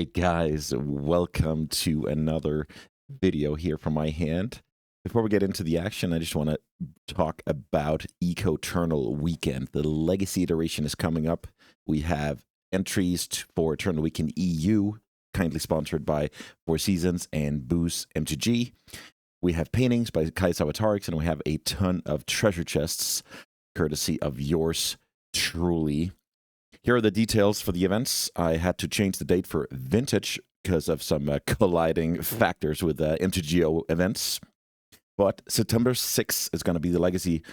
right, guys, welcome to another video here from my hand. Before we get into the action, I just want to talk about Eco-Eternal Weekend. The Legacy iteration is coming up. We have entries for Eternal Weekend EU, kindly sponsored by Four Seasons and Boost MTG. We have paintings by Kai Sawatarix, and we have a ton of treasure chests, courtesy of yours truly. Here are the details for the events. I had to change the date for Vintage because of some colliding factors with MTGO events. But September 6th is going to be the Legacy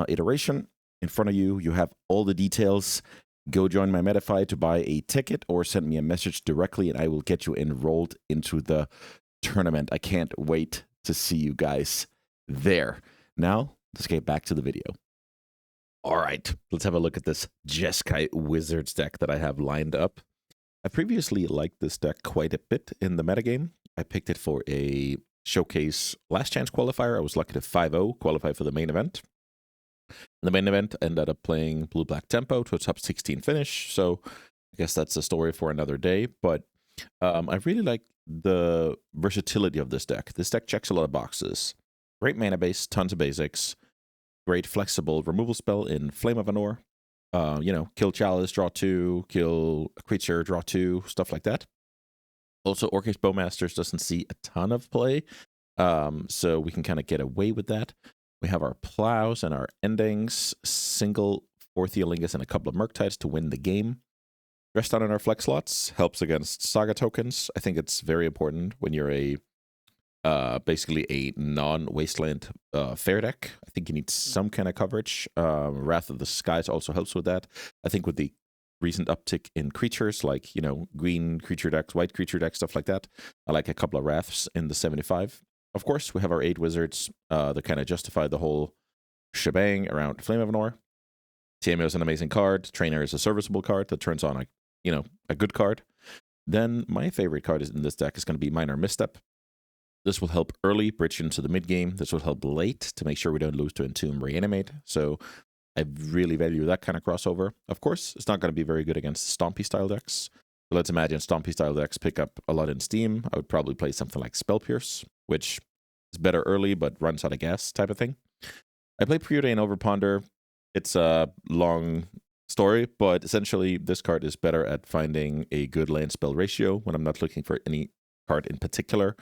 iteration. In front of you, you have all the details. Go join my Metafy to buy a ticket or send me a message directly and I will get you enrolled into the tournament. I can't wait to see you guys there. Now, let's get back to the video. All right, let's have a look at this Jeskai Wizards deck that I have lined up. I previously liked this deck quite a bit in the metagame. I picked it for a showcase last chance qualifier. I was lucky to 5-0 qualify for the main event. In the main event, I ended up playing blue-black tempo to a top 16 finish, so I guess that's a story for another day. But I really like the versatility of this deck. This deck checks a lot of boxes. Great mana base, tons of basics. Great flexible removal spell in Flame of Anor. Kill Chalice, draw 2, kill a creature, draw 2, stuff like that. Also, Orcish Bowmasters doesn't see a ton of play, so we can kind of get away with that. We have our plows and our endings, single 4 Theolingus and a couple of Murktides to win the game. Dress down in our flex slots helps against Saga tokens. I think it's very important when you're basically a non-wasteland fair deck. I think you need some kind of coverage. Wrath of the Skies also helps with that. I think with the recent uptick in creatures, like, green creature decks, white creature decks, stuff like that, I like a couple of Wraths in the 75. Of course, we have our 8 Wizards that kind of justify the whole shebang around Flame of Anor. Tiamio is an amazing card. Trainer is a serviceable card that turns on a good card. Then my favorite card in this deck is going to be Minor Misstep. This will help early, bridge into the mid-game. This will help late to make sure we don't lose to Entomb Reanimate. So I really value that kind of crossover. Of course, it's not going to be very good against Stompy-style decks. So let's imagine Stompy-style decks pick up a lot in Steam. I would probably play something like Spell Pierce, which is better early but runs out of gas type of thing. I play Preordain over Ponder. It's a long story, but essentially this card is better at finding a good land spell ratio when I'm not looking for any card in particular.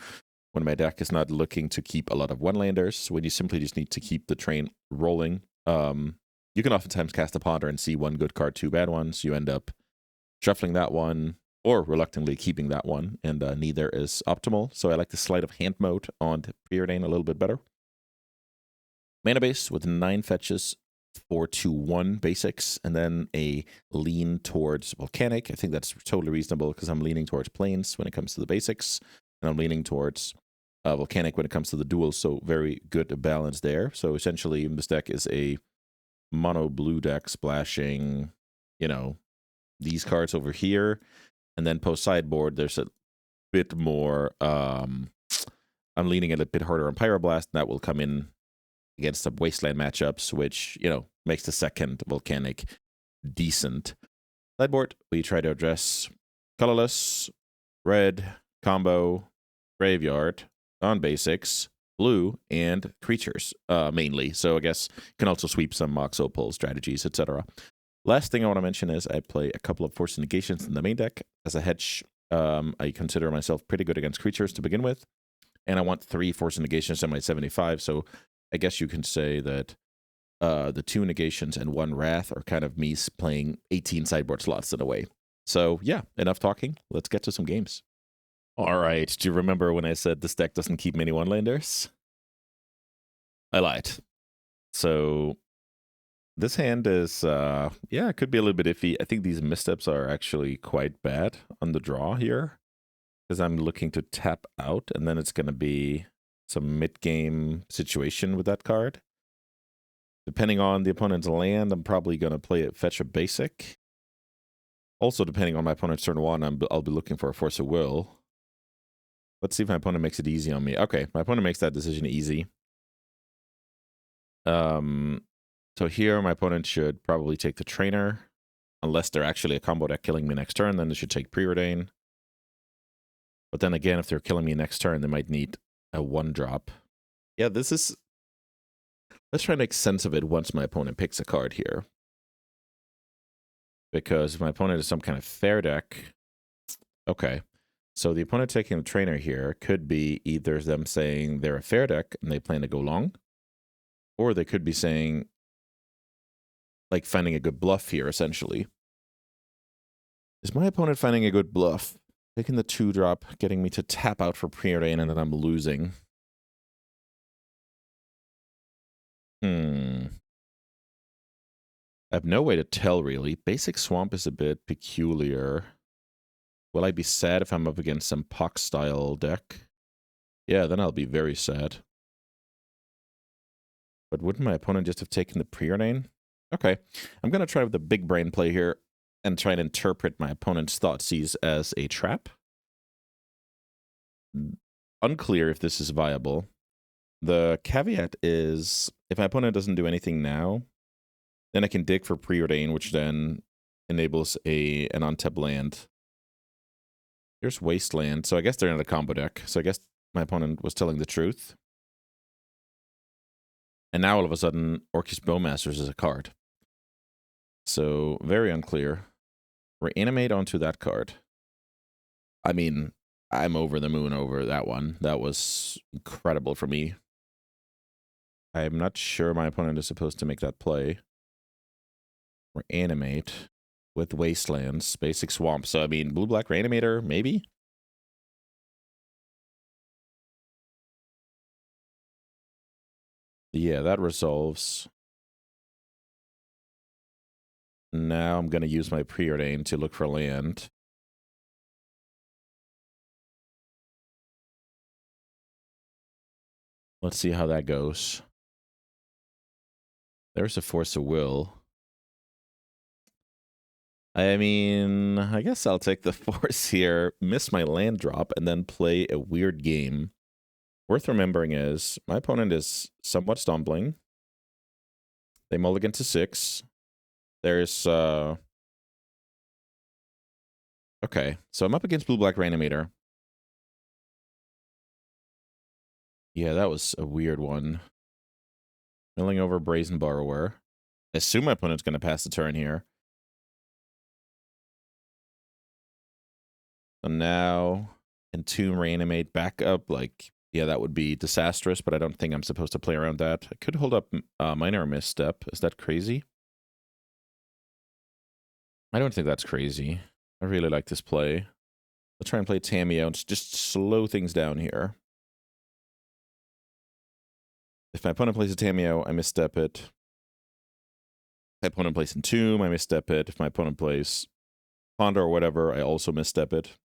When my deck is not looking to keep a lot of one-landers, when you simply just need to keep the train rolling, you can oftentimes cast a Ponder and see one good card, 2 bad ones. You end up shuffling that one, or reluctantly keeping that one, and neither is optimal. So I like the sleight of hand mode on Preordain a little bit better. Mana base with 9 fetches, 4/2/1 basics, and then a lean towards Volcanic. I think that's totally reasonable because I'm leaning towards Plains when it comes to the basics, and I'm leaning towards Volcanic when it comes to the duels, so very good balance there. So essentially, this deck is a mono blue deck splashing, these cards over here, and then post sideboard, there's a bit more, I'm leaning a bit harder on Pyroblast, and that will come in against the Wasteland matchups, which, makes the second Volcanic decent. Sideboard, we try to address colorless, red, combo, graveyard, on basics, blue, and creatures, mainly. So I guess you can also sweep some Mox Opal strategies, etc. Last thing I want to mention is I play a couple of Force Negations in the main deck. As a hedge, I consider myself pretty good against creatures to begin with, and I want 3 Force Negations in my 75, so I guess you can say that the 2 Negations and 1 Wrath are kind of me playing 18 sideboard slots in a way. So yeah, enough talking. Let's get to some games. All right, do you remember when I said this deck doesn't keep many one-landers? I lied. So this hand is, it could be a little bit iffy. I think these missteps are actually quite bad on the draw here, because I'm looking to tap out, and then it's going to be some mid-game situation with that card. Depending on the opponent's land, I'm probably going to play it, fetch a basic. Also, depending on my opponent's turn 1, I'll be looking for a Force of Will. Let's see if my opponent makes it easy on me. Okay, my opponent makes that decision easy. So here, my opponent should probably take the Trainer. Unless they're actually a combo deck killing me next turn, then they should take Preordain. But then again, if they're killing me next turn, they might need a 1-drop. Yeah, this is... Let's try and make sense of it once my opponent picks a card here. Because if my opponent is some kind of fair deck... Okay. So the opponent taking the trainer here could be either them saying they're a fair deck and they plan to go long, or they could be saying, like, finding a good bluff here, essentially. Is my opponent finding a good bluff? Taking the 2-drop, getting me to tap out for preordain, and then I'm losing. I have no way to tell, really. Basic Swamp is a bit peculiar. Will I be sad if I'm up against some Pox-style deck? Yeah, then I'll be very sad. But wouldn't my opponent just have taken the preordain? Okay, I'm going to try with the big brain play here and try and interpret my opponent's Thoughtseize as a trap. Unclear if this is viable. The caveat is, if my opponent doesn't do anything now, then I can dig for preordain, which then enables an untap land. Here's Wasteland, so I guess they're in a combo deck. So I guess my opponent was telling the truth. And now all of a sudden, Orcus Bowmasters is a card. So very unclear. Reanimate onto that card. I mean, I'm over the moon over that one. That was incredible for me. I'm not sure my opponent is supposed to make that play. Reanimate with Wastelands, basic Swamp. So, I mean, blue-black Reanimator, maybe? Yeah, that resolves. Now I'm going to use my preordain to look for land. Let's see how that goes. There's a Force of Will. I mean, I guess I'll take the Force here, miss my land drop, and then play a weird game. Worth remembering is, my opponent is somewhat stumbling. They mulligan to 6. There's, okay, so I'm up against blue-black Reanimator. Yeah, that was a weird one. Milling over Brazen Borrower. I assume my opponent's going to pass the turn here. So now, Entomb, Reanimate, back up, like, yeah, that would be disastrous, but I don't think I'm supposed to play around that. I could hold up Minor Misstep. Is that crazy? I don't think that's crazy. I really like this play. Let's try and play Tamiyo and just slow things down here. If my opponent plays a Tamiyo, I misstep it. If my opponent plays Entomb, I misstep it. If my opponent plays Ponder or whatever, I also misstep it.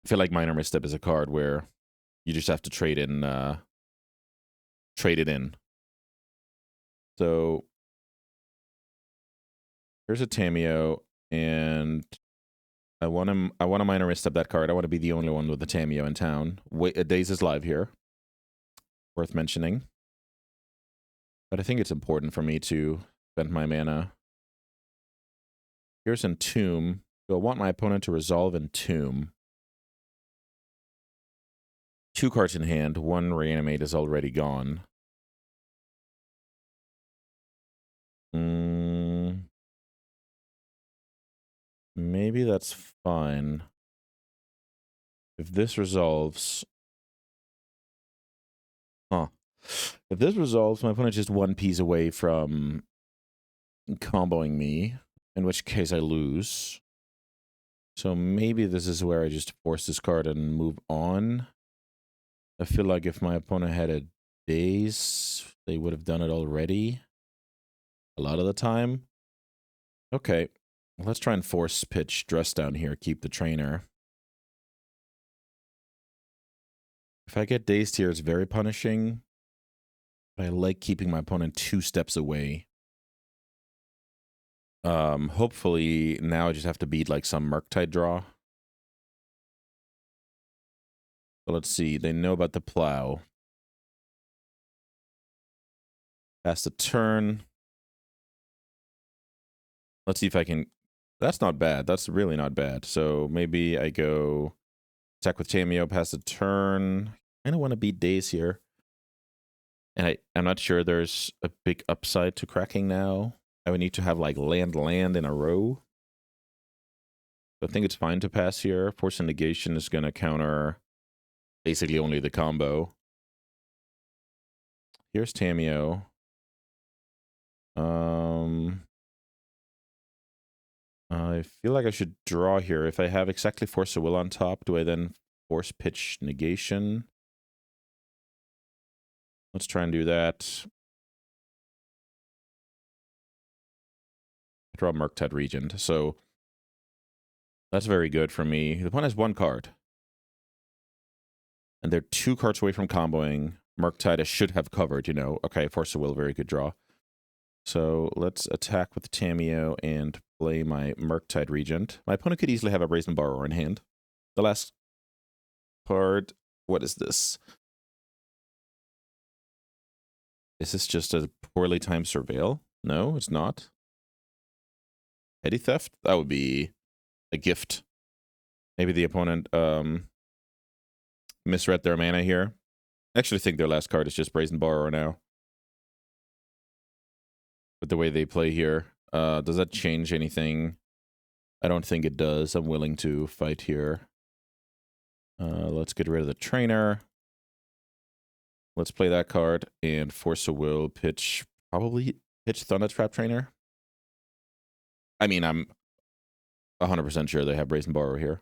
I feel like Minor Misstep is a card where you just have to trade it in. So here's a Tamiyo, and I want to Minor Misstep that card. I want to be the only one with the Tamiyo in town. Daze is live here. Worth mentioning. But I think it's important for me to spend my mana. Here's Entomb. So I want my opponent to resolve Entomb. 2 cards in hand. 1 Reanimate is already gone. Maybe that's fine. If this resolves... Huh. If this resolves, my opponent's just 1 piece away from comboing me, in which case I lose. So maybe this is where I just force this card and move on. I feel like if my opponent had a Daze, they would have done it already. A lot of the time. Okay. Let's try and force pitch Dress Down here, keep the trainer. If I get dazed here, it's very punishing. But I like keeping my opponent 2 steps away. Hopefully now I just have to beat like some Murktide draw. So let's see. They know about the plow. Pass the turn. Let's see if I can That's not bad. That's really not bad. So maybe I go attack with Tameo, pass the turn. I don't want to beat Days here. And I'm not sure there's a big upside to cracking now. I would need to have like land in a row. I think it's fine to pass here. Force and Negation is going to counter basically only the combo. Here's Tameo. I feel like I should draw here. If I have exactly Force of Will on top, do I then Force Pitch Negation? Let's try and do that. Draw Murktide Regent. So that's very good for me. The opponent has one card. And they're 2 cards away from comboing. Murktide I should have covered, you know. Okay, Force of Will, very good draw. So let's attack with Tameo and play my Murktide Regent. My opponent could easily have a Brazen Borrower in hand. The last card, what is this? Is this just a poorly timed Surveil? No, it's not. Petty Theft? That would be a gift. Maybe the opponent misread their mana here. I actually think their last card is just Brazen Borrower now. With the way they play here. Does that change anything? I don't think it does. I'm willing to fight here. Let's get rid of the trainer. Let's play that card and Force of Will, probably pitch Thundertrap Trainer. I mean, I'm 100% sure they have Brazen Borrower here.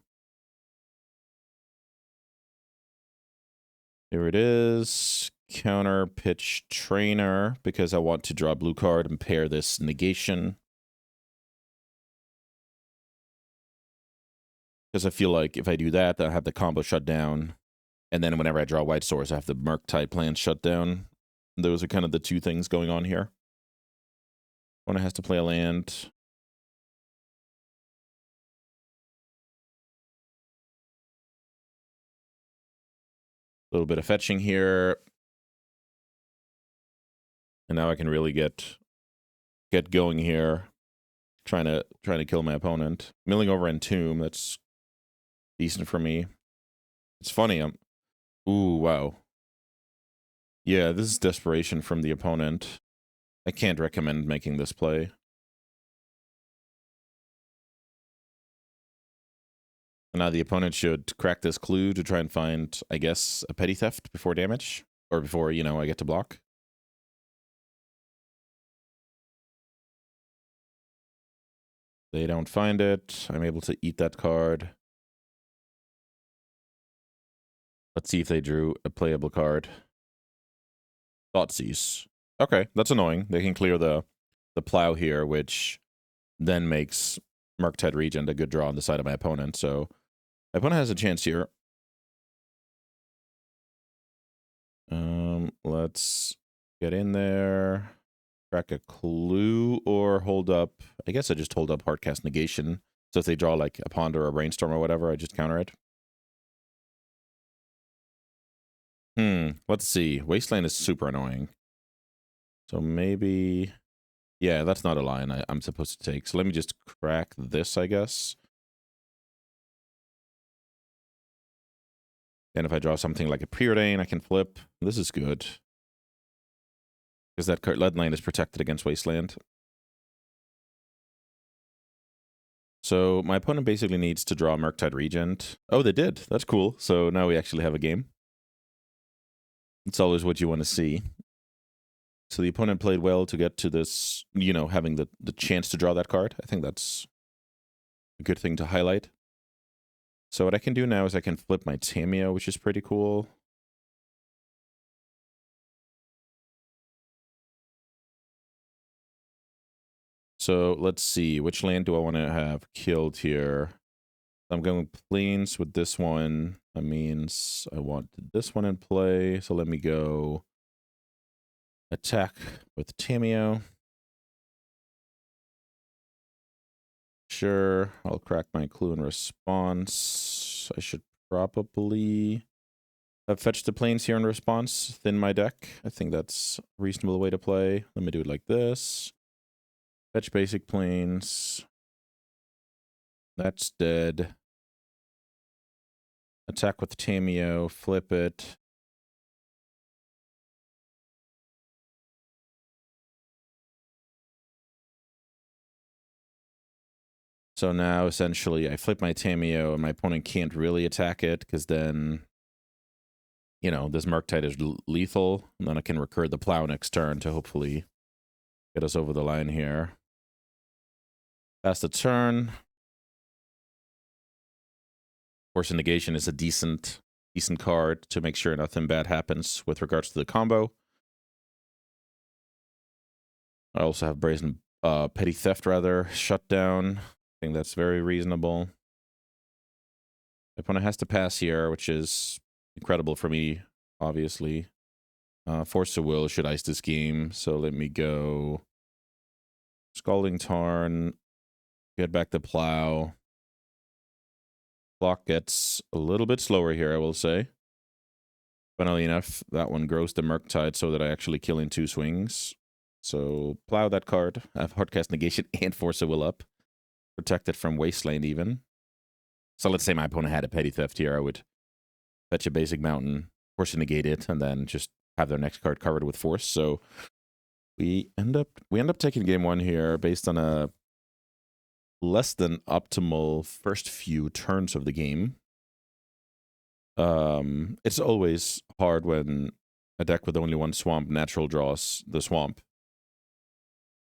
Here it is. Counter pitch Trainer because I want to draw a blue card and pair this Negation. Because I feel like if I do that, I have the combo shut down. And then whenever I draw White Source, I have the Murktide plan shut down. Those are kind of the 2 things going on here. One has to play a land. A little bit of fetching here. And now I can really get going here. Trying to kill my opponent. Milling over Entomb, that's decent for me. It's funny, ooh, wow. Yeah, this is desperation from the opponent. I can't recommend making this play. And now the opponent should crack this clue to try and find, I guess, a Petty Theft before damage. Or before, you know, I get to block. They don't find it. I'm able to eat that card. Let's see if they drew a playable card. Thoughtseize. Okay, that's annoying. They can clear the plow here, which then makes Murktide Regent a good draw on the side of my opponent. So my opponent has a chance here. Let's get in there. Crack a clue or hold up. I guess I just hold up Heartcast Negation. So if they draw like a Ponder or a Brainstorm or whatever, I just counter it. Let's see. Wasteland is super annoying. So maybe... Yeah, that's not a line I'm supposed to take. So let me just crack this, I guess. And if I draw something like a Preordain, I can flip. This is good. Because that lead line is protected against Wasteland. So my opponent basically needs to draw Murktide Regent. Oh, they did. That's cool. So now we actually have a game. It's always what you want to see. So the opponent played well to get to this, you know, having the chance to draw that card. I think that's a good thing to highlight. So what I can do now is I can flip my Tameo, which is pretty cool. So let's see, which land do I want to have killed here? I'm going Plains with this one. That means I want this one in play. So let me go attack with Tameo. Sure, I'll crack my clue in response. I should probably have fetched the Plains here in response, thin my deck. I think that's a reasonable way to play. Let me do it like this. Fetch basic Plains. That's dead. Attack with Tameo, flip it. So now, essentially, I flip my Tameo, and my opponent can't really attack it, because then, you know, this Murktide is lethal, and then I can recur the Plow next turn to hopefully get us over the line here. Pass the turn. Force of Negation is a decent card to make sure nothing bad happens with regards to the combo. I also have Brazen Petty Theft, rather, Shutdown. I think that's very reasonable. My opponent has to pass here, which is incredible for me, obviously. Force of Will should ice this game, so let me go Scalding Tarn, get back the Plow. Clock gets a little bit slower here, I will say. Funnily enough, that one grows the Murktide so that I actually kill in 2 swings. So Plow that card. I have Hardcast Negation and Force of Will up. Protected from Wasteland even. So let's say my opponent had a Petty Theft here. I would fetch a basic mountain, Force to negate it, and then just have their next card covered with Force. So we end up taking game 1 here based on a less than optimal first few turns of the game. It's always hard when a deck with only 1 swamp natural draws the swamp.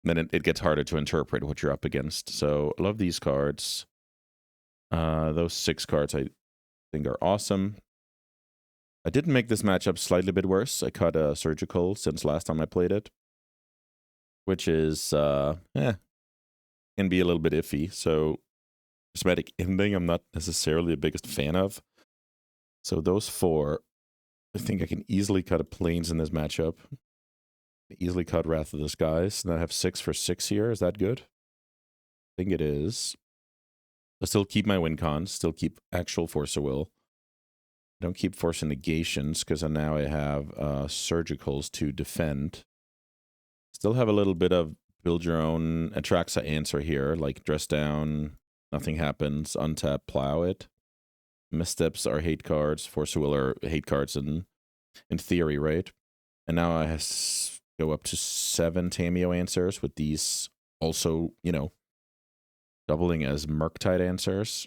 Then it gets harder to interpret what you're up against. So I love these cards. Those 6 cards I think are awesome. I did make this matchup slightly bit worse. I cut a Surgical since last time I played it, which is can be a little bit iffy. So Prismatic Ending I'm not necessarily the biggest fan of. So those 4, I think I can easily cut a Plains in this matchup. Easily cut Wrath of the Skies. And I have 6 for 6 here. Is that good? I think it is. I still keep my win cons. Still keep actual Force of Will. I don't keep Force of Negations because now I have Surgicals to defend. Still have a little bit of build your own Atraxa answer here, like Dress Down, nothing happens, untap, Plow it. Missteps are hate cards, Force of Will are hate cards in theory, right? And now I go up to 7 Tameo answers with these also, you know, doubling as Murktide answers.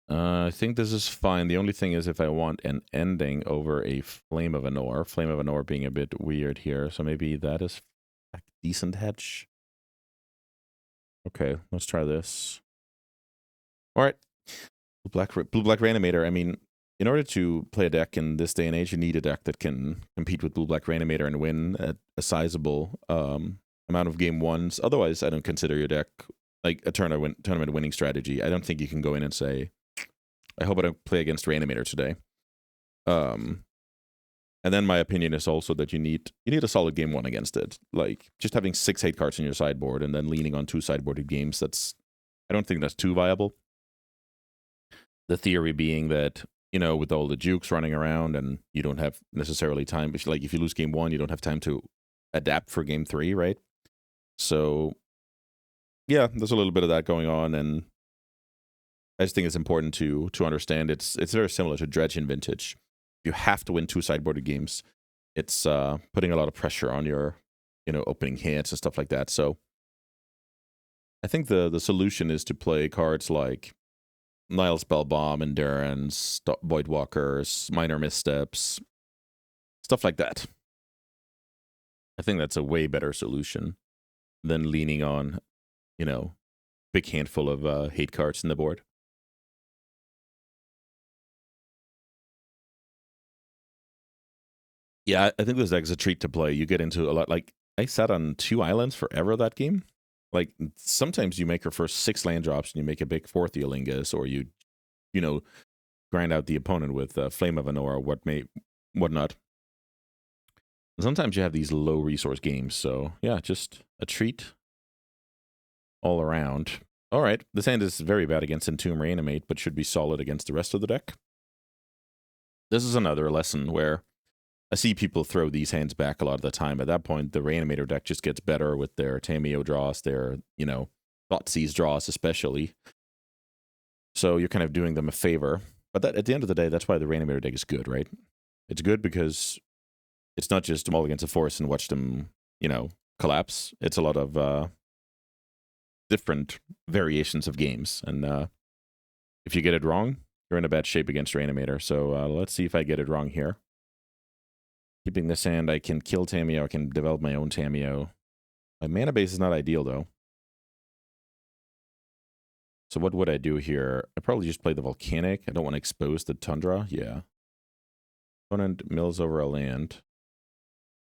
I think this is fine. The only thing is if I want an ending over a Flame of Anor being a bit weird here, so maybe that is a decent hedge. Okay, let's try this. All right. Blue Black Reanimator. I mean, in order to play a deck in this day and age, you need a deck that can compete with Blue Black Reanimator and win at a sizable amount of game 1s. Otherwise, I don't consider your deck like a tournament winning strategy. I don't think you can go in and say, I hope I don't play against Reanimator today. And then my opinion is also that you need a solid game 1 against it. Like just having 6 hate cards in your sideboard and then leaning on 2 sideboarded games, I don't think that's too viable. The theory being that, you know, with all the jukes running around and you don't have necessarily time, if you lose game 1, you don't have time to adapt for game 3, right? So yeah, there's a little bit of that going on, and I just think it's important to understand it's very similar to Dredge in Vintage. You have to win 2 sideboarded games. It's putting a lot of pressure on your, you know, opening hands and stuff like that. So I think the solution is to play cards like Nile Spellbomb, Endurance, Voidwalkers, Minor Missteps, stuff like that. I think that's a way better solution than leaning on, you know, big handful of hate cards in the board. Yeah, I think this deck is a treat to play. You get into a lot. Like, I sat on 2 islands forever that game. Like, sometimes you make your first 6 land drops and you make a big 4th Eolingus, or you know, grind out the opponent with Flame of Anor or whatnot. Sometimes you have these low resource games. So, yeah, just a treat all around. All right, this hand is very bad against Entomb Reanimate, but should be solid against the rest of the deck. This is another lesson where I see people throw these hands back a lot of the time. At that point, the Reanimator deck just gets better with their Tameo draws, their, you know, Thoughtseize draws especially. So you're kind of doing them a favor. But that, at the end of the day, that's why the Reanimator deck is good, right? It's good because it's not just all against a force and watch them, you know, collapse. It's a lot of different variations of games. And if you get it wrong, you're in a bad shape against Reanimator. So let's see if I get it wrong here. Keeping this hand, I can kill Tamiyo. I can develop my own Tamiyo. My mana base is not ideal, though. So what would I do here? I'd probably just play the Volcanic. I don't want to expose the Tundra. Yeah. Opponent mills over a land.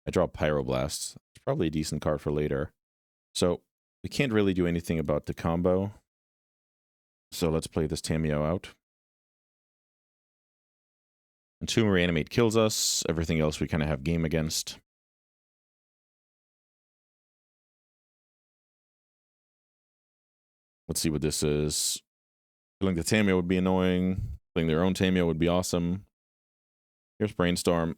I draw Pyroblast. It's probably a decent card for later. So we can't really do anything about the combo. So let's play this Tamiyo out. Entomb Reanimate kills us. Everything else we kind of have game against. Let's see what this is. Killing the Tamiyo would be annoying. Killing their own Tamiyo would be awesome. Here's Brainstorm.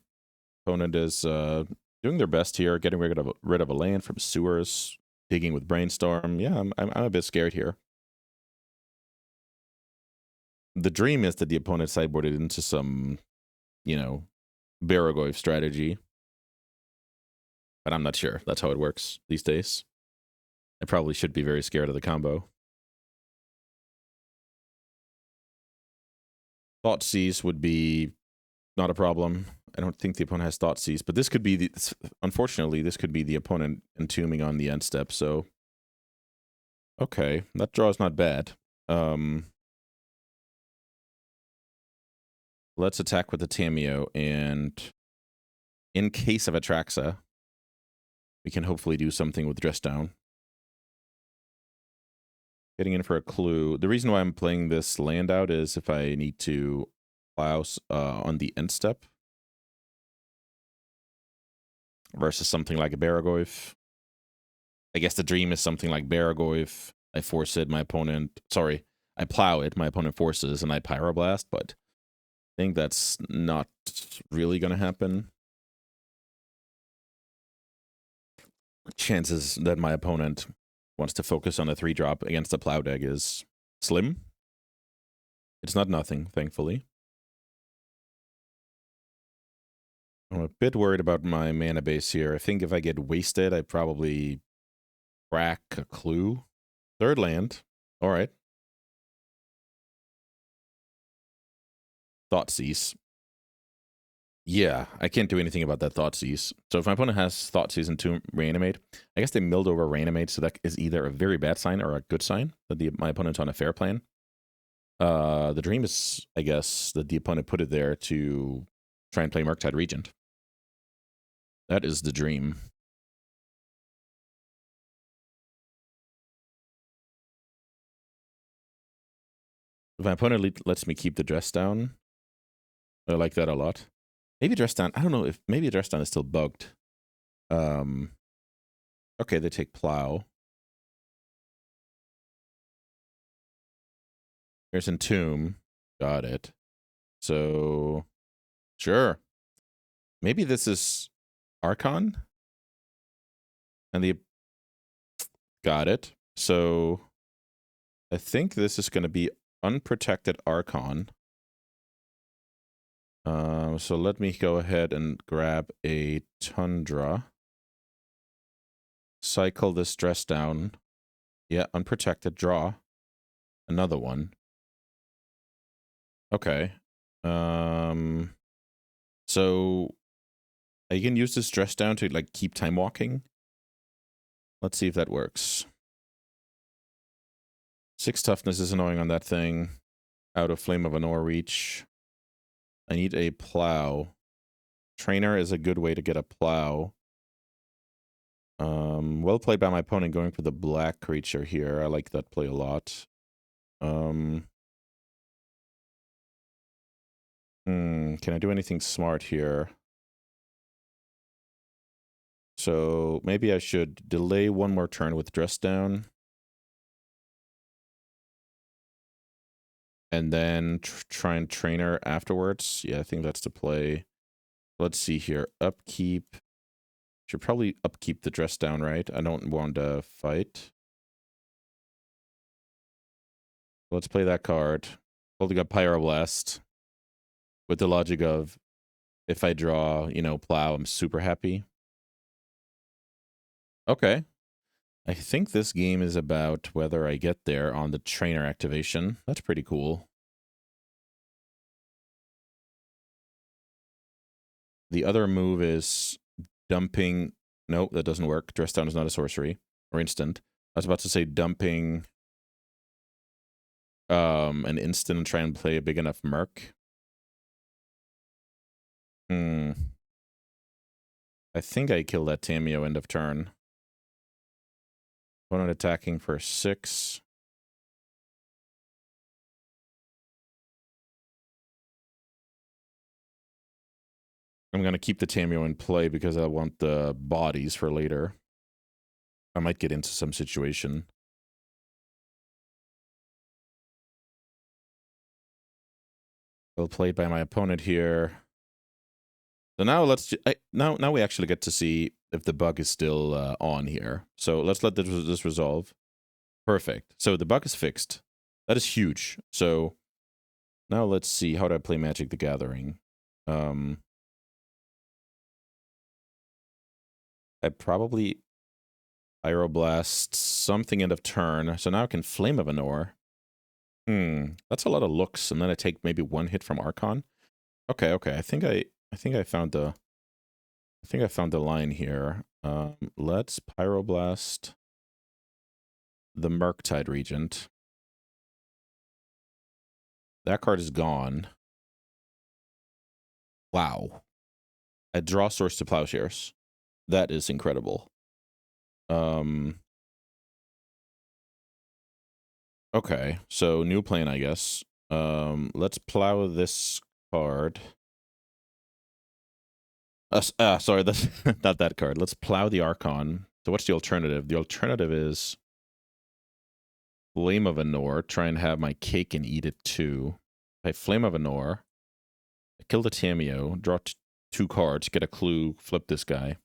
Opponent is doing their best here, getting rid of a land from sewers, digging with Brainstorm. Yeah, I'm a bit scared here. The dream is that the opponent sideboarded into some, you know, Baragoyf strategy. But I'm not sure that's how it works these days. I probably should be very scared of the combo. Thoughtseize would be not a problem. I don't think the opponent has Thoughtseize, but this could be the, unfortunately, this could be the opponent entombing on the end step. So, okay, that draw is not bad. Let's attack with the Tamiyo, and in case of Atraxa, we can hopefully do something with Dress Down. Getting in for a clue. The reason why I'm playing this land out is if I need to plow on the end step versus something like a Baragoyf. I guess the dream is something like Baragoyf. I force it, my opponent... Sorry, I plow it, my opponent forces, and I Pyroblast, but I think that's not really going to happen. Chances that my opponent wants to focus on a 3-drop against a plow deck is slim. It's not nothing, thankfully. I'm a bit worried about my mana base here. I think if I get wasted, I probably crack a clue. Third land. All right. Thoughtseize. Yeah, I can't do anything about that Thoughtseize. So if my opponent has Thoughtseize and Reanimate, I guess they milled over Reanimate, so that is either a very bad sign or a good sign that my opponent's on a fair plan. The dream is, I guess, that the opponent put it there to try and play Murktide Regent. That is the dream. If my opponent lets me keep the Dress Down, I like that a lot. Maybe Dress Down, I don't know if, maybe Dress Down is still bugged. Okay, they take Plow. Here's Entomb. Got it. So, sure. Maybe this is Archon? And the... Got it. So, I think this is going to be Unprotected Archon. So let me go ahead and grab a Tundra. Cycle this Dress Down. Yeah, Unprotected, draw. Another one. Okay. So I can use this Dress Down to like keep time walking. Let's see if that works. 6 toughness is annoying on that thing. Out of Flame of Anor reach. I need a plow. Trainer is a good way to get a plow. Well played by my opponent going for the black creature here. I like that play a lot. Can I do anything smart here? So maybe I should delay one more turn with Dress Down. And then try and Trainer afterwards. Yeah, I think that's the play. Let's see here. Upkeep. Should probably upkeep the Dress Down, right? I don't want to fight. Let's play that card. Holding up Pyroblast with the logic of if I draw, you know, Plow, I'm super happy. Okay. I think this game is about whether I get there on the trainer activation. That's pretty cool. The other move is dumping. No, that doesn't work. Dress down is not a sorcery or instant. I was about to say dumping an instant and try and play a big enough Merc. I think I kill that Tamio end of turn. Opponent attacking for 6. I'm going to keep the Tamio in play because I want the bodies for later. I might get into some situation. Well played by my opponent here. So now now we actually get to see if the bug is still on here. So let's let this resolve. Perfect. So the bug is fixed. That is huge. So now let's see, how do I play Magic the Gathering? I probably Pyroblast something end of turn. So now I can Flame of Anor. That's a lot of looks, and then I take maybe 1 hit from Archon. Okay. I think I found the line here. Let's Pyroblast the Murktide Regent. That card is gone. Wow. I draw Source to Plowshares. That is incredible. Okay, so new plane, I guess. Let's plow this card. Sorry, that's not that card. Let's plow the Archon. So what's the alternative? The alternative is Flame of Anor. Try and have my cake and eat it too. Play Flame of Anor. I kill the Tamio. Draw 2 cards. Get a clue. Flip this guy.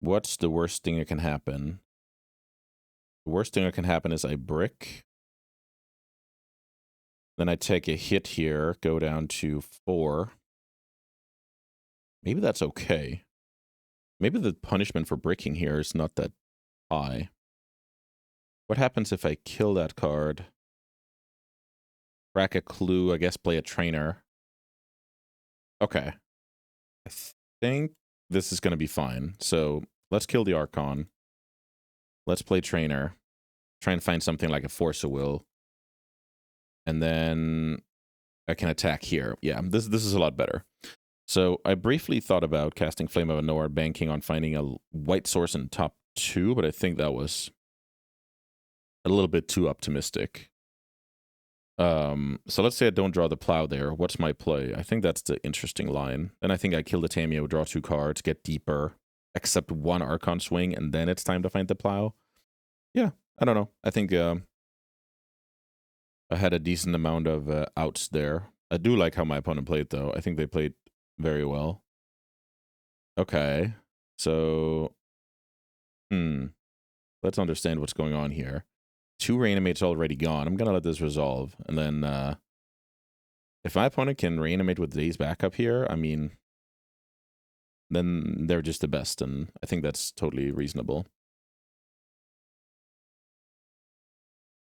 What's the worst thing that can happen? The worst thing that can happen is I brick. Then I take a hit here. Go down to 4. Maybe that's okay. Maybe the punishment for bricking here is not that high. What happens if I kill that card? Crack a clue, I guess play a trainer. Okay. I think this is going to be fine. So let's kill the Archon. Let's play trainer. Try and find something like a Force of Will. And then I can attack here. Yeah, this is a lot better. So I briefly thought about casting Flame of Anor, banking on finding a white source in top 2, but I think that was a little bit too optimistic. So let's say I don't draw the plow there. What's my play? I think that's the interesting line. Then I think I kill the Tamio, draw 2 cards, get deeper, accept 1 Archon swing, and then it's time to find the plow. Yeah, I don't know. I think I had a decent amount of outs there. I do like how my opponent played, though. I think they played very well. Okay, so let's understand what's going on here. 2 Reanimates already gone. I'm gonna let this resolve, and then if my opponent can Reanimate with Daze backup here, I mean, then they're just the best, and I think that's totally reasonable.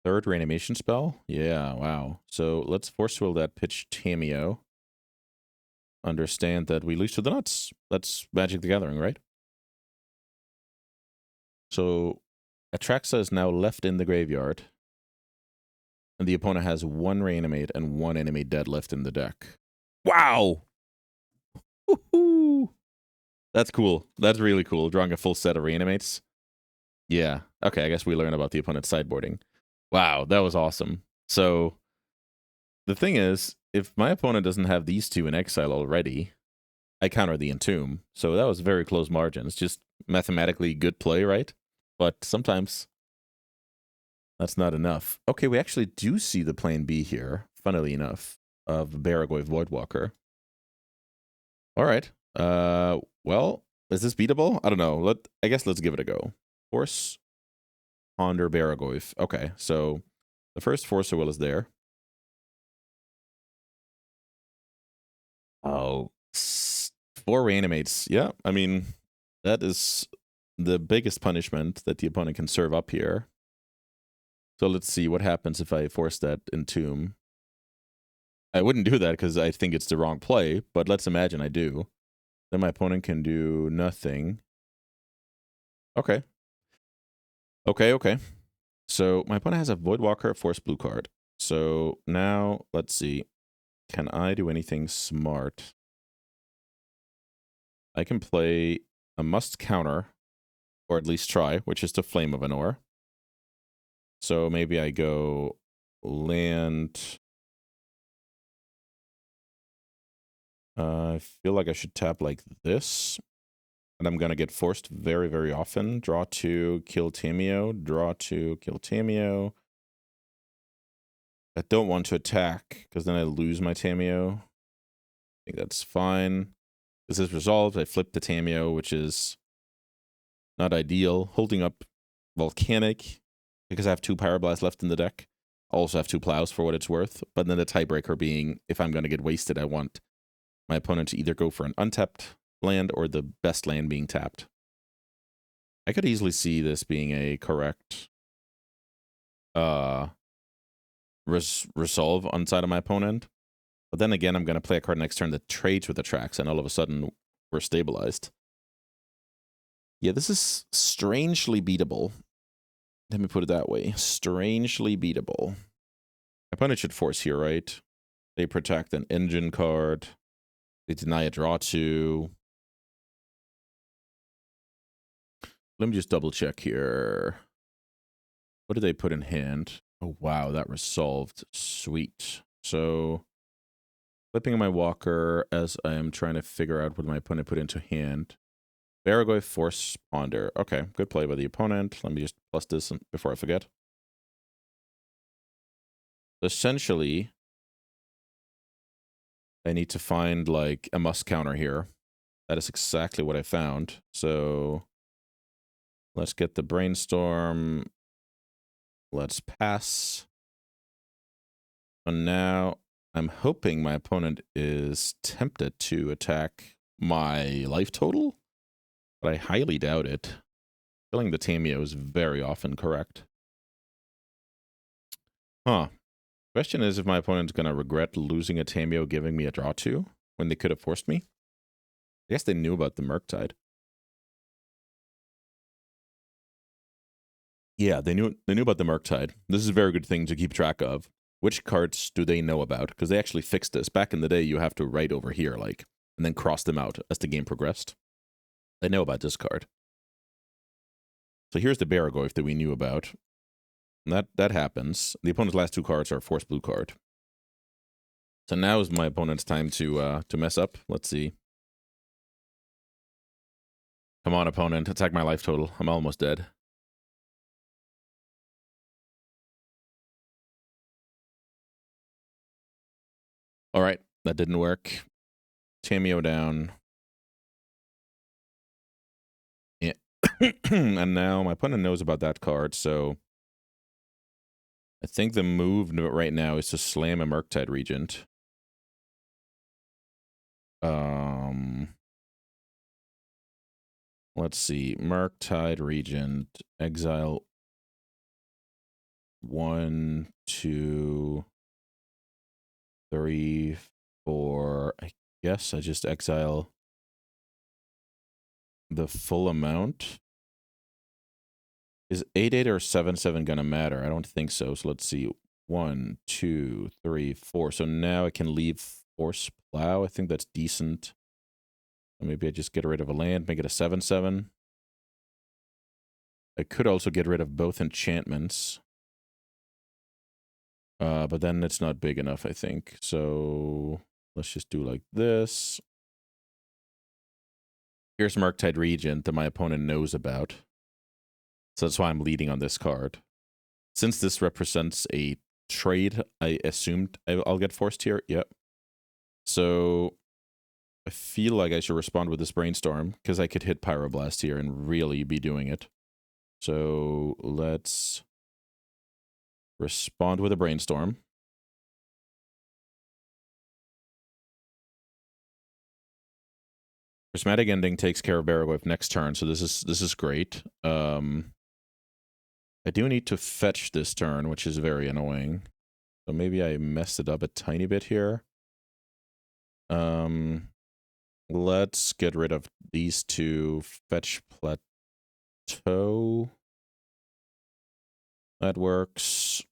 3rd Reanimation spell? Yeah, wow. So let's Force Will that pitch Tamio. Understand that we lose to the nuts. That's Magic the Gathering, right? So Atraxa is now left in the graveyard. And the opponent has 1 Reanimate and 1 enemy dead left in the deck. Wow! Woohoo! That's cool. That's really cool. Drawing a full set of Reanimates. Yeah. Okay, I guess we learn about the opponent's sideboarding. Wow, that was awesome. So the thing is, if my opponent doesn't have these 2 in exile already, I counter the Entomb. So that was very close margins. Just mathematically good play, right? But sometimes that's not enough. Okay, we actually do see the plane B here, funnily enough, of Baragoi Voidwalker. All right. Well, is this beatable? I don't know. I guess let's give it a go. Force Ponder Baragoyf. Okay, so the first Force of Will is there. Oh, 4 Reanimates. Yeah, I mean, that is the biggest punishment that the opponent can serve up here. So let's see what happens if I force that Entomb. I wouldn't do that because I think it's the wrong play, but let's imagine I do. Then my opponent can do nothing. Okay. Okay. So my opponent has a Voidwalker, a Force Blue card. So now, let's see. Can I do anything smart? I can play a must counter, or at least try, which is the Flame of Anor. So maybe I go land. I feel like I should tap like this. And I'm going to get forced very, very often. Draw 2, kill Tameo. Draw 2, kill Tameo. I don't want to attack, because then I lose my Tameo. I think that's fine. This is resolved. I flip the Tameo, which is not ideal. Holding up Volcanic, because I have 2 Pyroblast left in the deck. I also have 2 Plows for what it's worth. But then the tiebreaker being, if I'm going to get wasted, I want my opponent to either go for an untapped land or the best land being tapped. I could easily see this being a correct resolve on side of my opponent. But then again, I'm going to play a card next turn that trades with the tracks, and all of a sudden, we're stabilized. Yeah, this is strangely beatable. Let me put it that way. Strangely beatable. My opponent should force here, right? They protect an engine card. They deny a draw 2. Let me just double check here. What did they put in hand? Oh, wow, that resolved. Sweet. So, flipping my Walker as I am trying to figure out what my opponent put into hand. Baragoy, Force, Ponder. Okay, good play by the opponent. Let me just plus this before I forget. Essentially, I need to find, like, a must counter here. That is exactly what I found. So, let's get the Brainstorm. Let's pass. And now I'm hoping my opponent is tempted to attack my life total, but I highly doubt it. Feeling the Tameo is very often correct. Huh. Question is if my opponent's going to regret losing a Tameo giving me a draw 2 when they could have forced me. I guess they knew about the Murktide. Yeah, they knew about the Murktide. This is a very good thing to keep track of. Which cards do they know about? Because they actually fixed this. Back in the day, you have to write over here, like, and then cross them out as the game progressed. They know about this card. So here's the Baragoyf that we knew about. And that happens. The opponent's last 2 cards are a Force Blue card. So now is my opponent's time to mess up. Let's see. Come on, opponent. Attack my life total. I'm almost dead. All right. That didn't work. Tameo down. Yeah. And now my opponent knows about that card, so I think the move right now is to slam a Murktide Regent. Let's see. Murktide Regent. Exile 1, 2, 3, 4. I guess I just exile the full amount. Is 8/8 or 7/7 gonna matter? I don't think so. So let's see. 1, 2, 3, 4. So now I can leave Force Plow. I think that's decent. Maybe I just get rid of a land, make it a 7/7. I could also get rid of both enchantments. But then it's not big enough, I think. So let's just do like this. Here's Murktide Regent that my opponent knows about. So that's why I'm leading on this card. Since this represents a trade, I assumed I'll get forced here. Yep. So I feel like I should respond with this Brainstorm, because I could hit Pyroblast here and really be doing it. So let's respond with a brainstorm. Prismatic Ending takes care of Barrowwave next turn, so this is great. I do need to fetch this turn, which is very annoying. So maybe I messed it up a tiny bit here. Let's get rid of these two. Fetch Plateau. That works.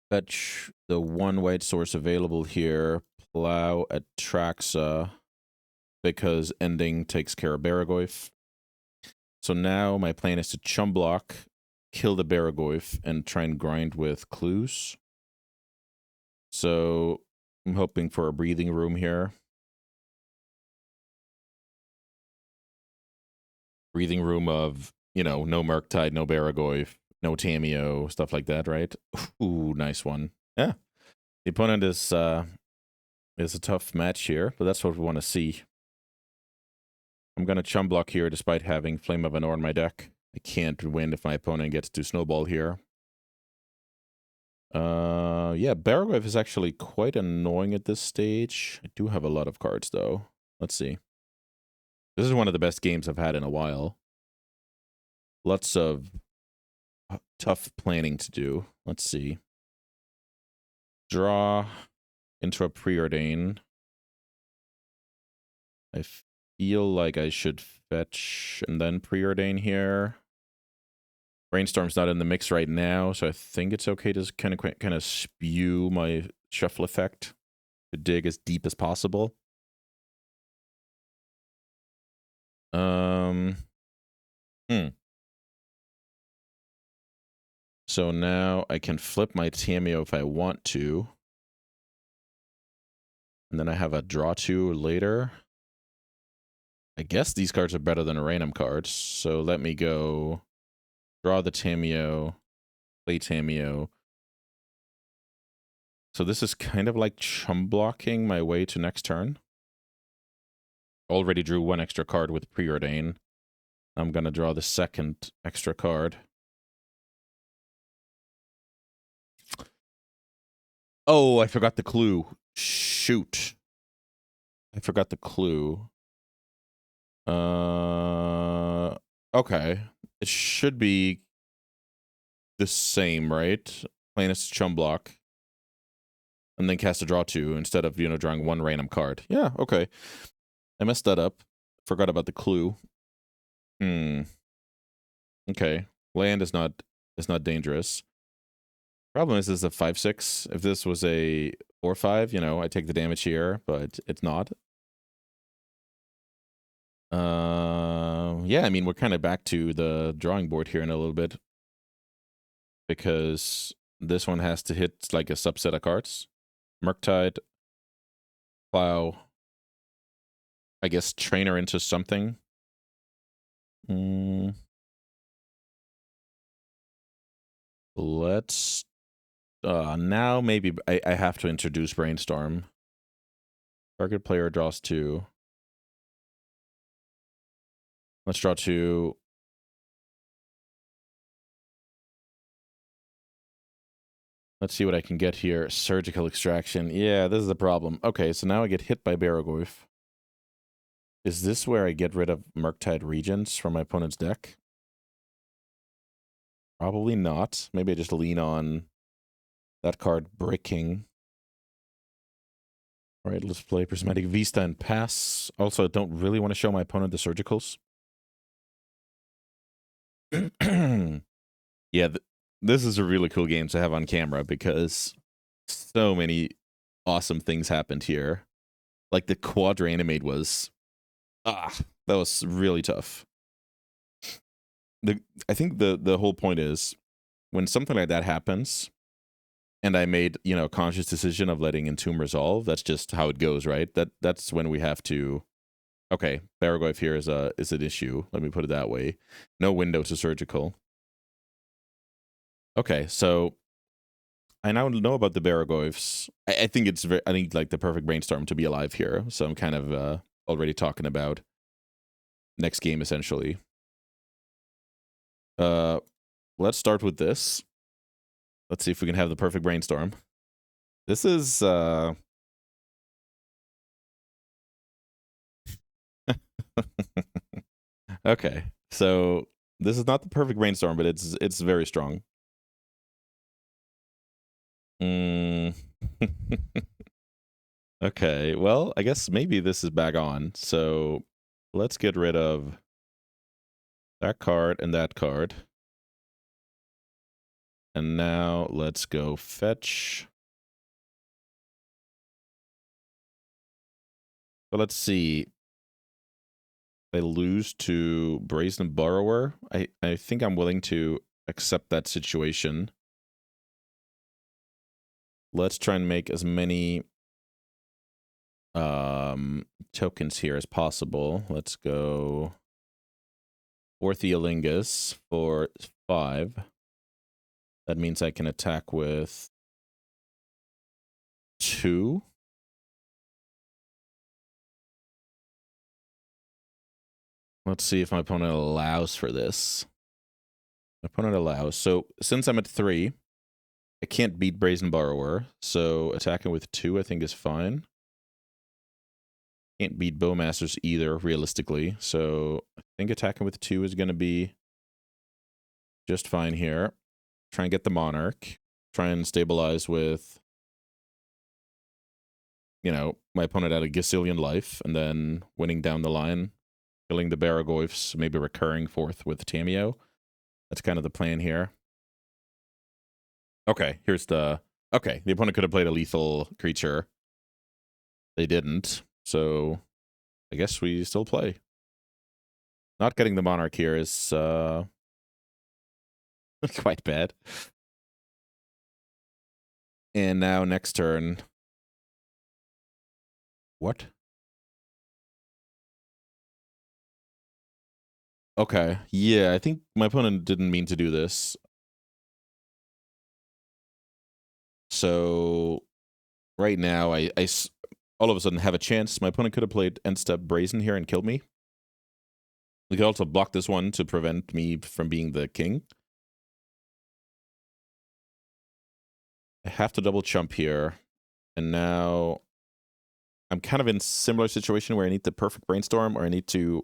Fetch the one white source available here. Plow Atraxa, because Ending takes care of Barrowwave. So now my plan is to chum block, kill the Barrowwave, and try and grind with clues. So I'm hoping for a breathing room here. Breathing room of, you know, no Murktide, no Barrowwave, no Tamiyo, stuff like that, right? Ooh, nice one. Yeah. The opponent is a tough match here, but that's what we want to see. I'm going to chum block here despite having Flame of Anor in my deck. I can't win if my opponent gets to snowball here. Yeah, Barrowwave is actually quite annoying at this stage. I do have a lot of cards, though. Let's see. This is one of the best games I've had in a while. Lots of tough planning to do. Let's see. Draw into a Preordain. I feel like I should fetch and then Preordain here. Brainstorm's not in the mix right now, so I think it's okay to kind of spew my shuffle effect to dig as deep as possible. So now I can flip my Tamiyo if I want to. And then I have a draw 2 later. I guess these cards are better than random cards. So let me go draw the Tamiyo, play Tamiyo. So this is kind of like chum blocking my way to next turn. Already drew one extra card with Preordain. I'm going to draw the second extra card. Oh, I forgot the clue. Shoot. I forgot the clue. Okay. It should be the same, right? Playing as chum block. And then cast a draw 2 instead of, you know, drawing one random card. Yeah, okay. I messed that up. Forgot about the clue. Okay. Land is not dangerous. Problem is, this is a 5/6. If this was a 4/5, you know, I take the damage here, but it's not. Yeah, I mean, we're kind of back to the drawing board here in a little bit. Because this one has to hit like a subset of cards. Murktide, Plow, I guess Trainer into something. Let's now maybe I have to introduce Brainstorm. Target player draws 2. Let's draw 2. Let's see what I can get here. Surgical Extraction. Yeah, this is the problem. Okay, so now I get hit by Barrowwave. Is this where I get rid of Murktide Regents from my opponent's deck? Probably not. Maybe I just lean on that card breaking. All right, let's play Prismatic Vista and pass. Also, I don't really want to show my opponent the Surgicals. Yeah, this is a really cool game to have on camera because so many awesome things happened here. Like the quad Reanimate was... that was really tough. I think the whole point is, when something like that happens, and I made, you know, a conscious decision of letting Entomb resolve, that's just how it goes, right? That's when we have to... Okay, Barrowwave here is an issue. Let me put it that way. No window to Surgical. Okay, so I now know about the Baragoyfs. I think it's very, I need like the perfect brainstorm to be alive here. So I'm kind of already talking about next game essentially. Let's start with this. Let's see if we can have the perfect brainstorm. This is okay. So this is not the perfect brainstorm, but it's very strong. Okay, well, I guess maybe this is back on. So let's get rid of that card and that card. And now let's go fetch. But let's see. I lose to Brazen Borrower. I think I'm willing to accept that situation. Let's try and make as many tokens here as possible. Let's go Ortheolingus for 5. That means I can attack with 2. Let's see if my opponent allows for this. My opponent allows. So since I'm at 3, I can't beat Brazen Borrower. So attacking with 2 I think is fine. Can't beat Bowmasters either, realistically. So I think attacking with 2 is going to be just fine here. Try and get the Monarch. Try and stabilize with, you know, my opponent at a gazillion life. And then winning down the line. Killing the Baragoyfs, maybe recurring forth with Tamiyo. That's kind of the plan here. Okay, here's the... Okay, the opponent could have played a lethal creature. They didn't, so I guess we still play. Not getting the Monarch here is quite bad. And now next turn... What? Okay, yeah, I think my opponent didn't mean to do this. So right now, I all of a sudden have a chance. My opponent could have played end step Brazen here and killed me. We could also block this one to prevent me from being the king. I have to double chump here. And now I'm kind of in a similar situation where I need the perfect brainstorm, or I need to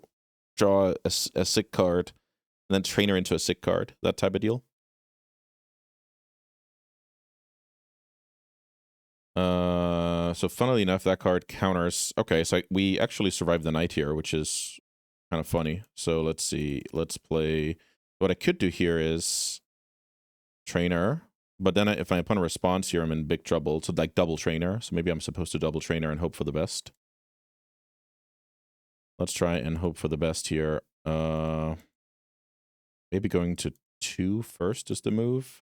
draw a sick card and then train her into a sick card. That type of deal. So funnily enough, that card counters. Okay, so we actually survived the night here, which is kind of funny. So let's see. Let's play. What I could do here is trainer. But then if my opponent responds here, I'm in big trouble. So like double trainer. So maybe I'm supposed to double trainer and hope for the best. Let's try and hope for the best here. Maybe going to 2 first is the move.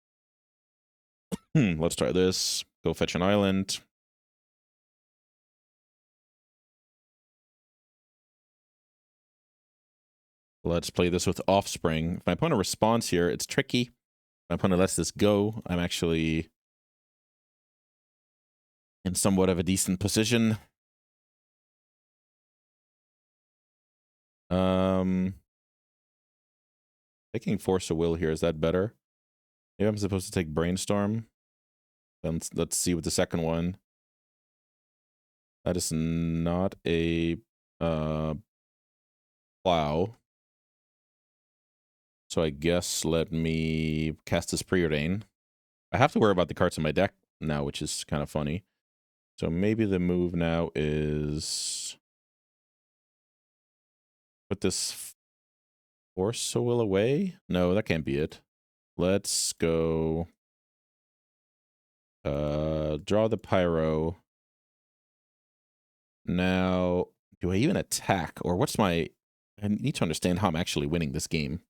Let's try this. Go fetch an island. Let's play this with Offspring. If my opponent responds here, it's tricky. If my opponent lets this go, I'm actually in somewhat of a decent position. Taking Force of Will here, is that better? Maybe I'm supposed to take Brainstorm. Then let's see with the second one. That is not a plow. So I guess let me cast this Preordain. I have to worry about the cards in my deck now, which is kind of funny. So maybe the move now is put this Force of Will away? No, that can't be it. Let's go draw the Pyro. Now, do I even attack? Or what's my... I need to understand how I'm actually winning this game.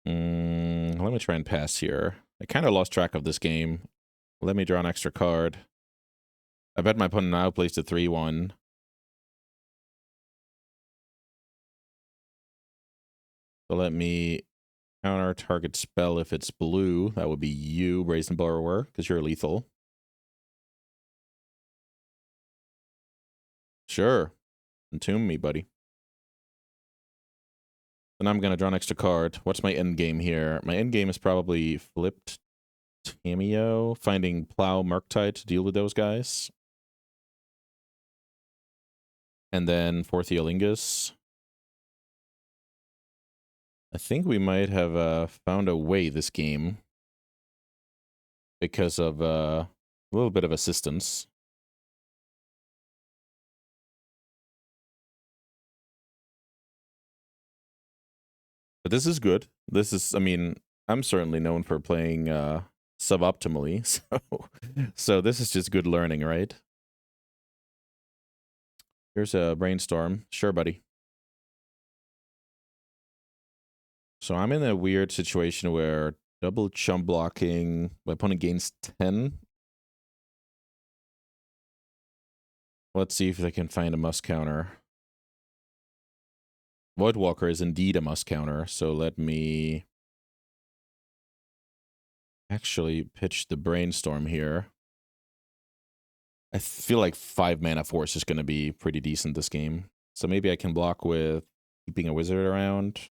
Let me try and pass here. I kind of lost track of this game. Let me draw an extra card. I bet my opponent now plays the 3-1. So let me Counter target spell if it's blue. That would be you, Brazen Borrower, because you're lethal. Sure. Entomb me, buddy. Then I'm going to draw an extra card. What's my end game here? My end game is probably flipped Tamiyo, finding Plow Murktide to deal with those guys. And then fourth Eolingus. I think we might have found a way this game because of a little bit of assistance. But this is good. This is, I mean, I'm certainly known for playing suboptimally, so this is just good learning, right? Here's a brainstorm. Sure, buddy. So I'm in a weird situation where double chump blocking, my opponent gains 10. Let's see if I can find a must counter. Voidwalker is indeed a must counter, so let me actually pitch the brainstorm here. I feel like 5 mana force is going to be pretty decent this game. So maybe I can block with keeping a wizard around.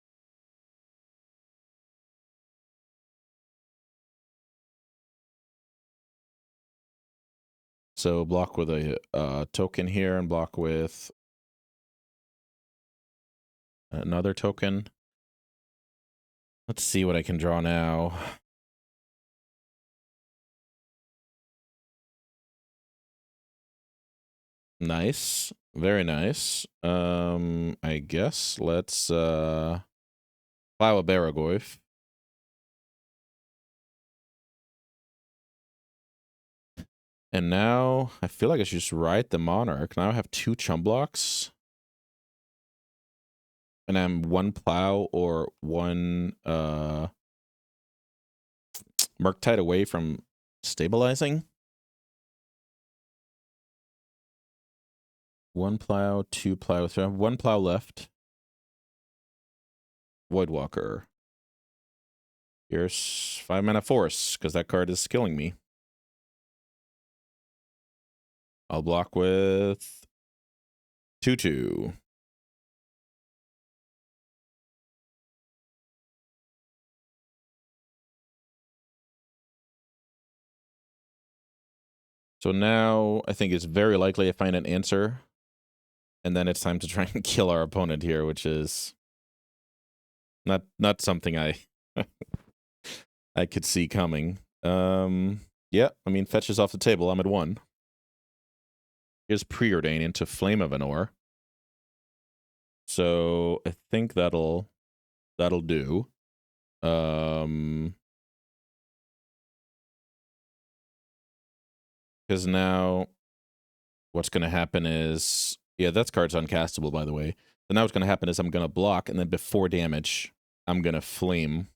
So block with a token here and block with another token. Let's see what I can draw now. Nice. Very nice. I guess let's plow a Baragoyf. And now I feel like I should just ride the Monarch. Now I have 2 chump blocks. And I'm 1 plow or 1 Murktide away from stabilizing. 1 plow, 2 plow. So I have 1 plow left. Voidwalker. Here's 5 mana force, because that card is killing me. I'll block with 2/2. So now I think it's very likely I find an answer. And then it's time to try and kill our opponent here, which is not something I I could see coming. Yeah, I mean, fetch is off the table. I'm at 1. Here's Preordain into Flame of Anor. So I think that'll do. Because now what's going to happen is, yeah, that card's uncastable, by the way. So now what's going to happen is I'm going to block, and then before damage, I'm going to Flame.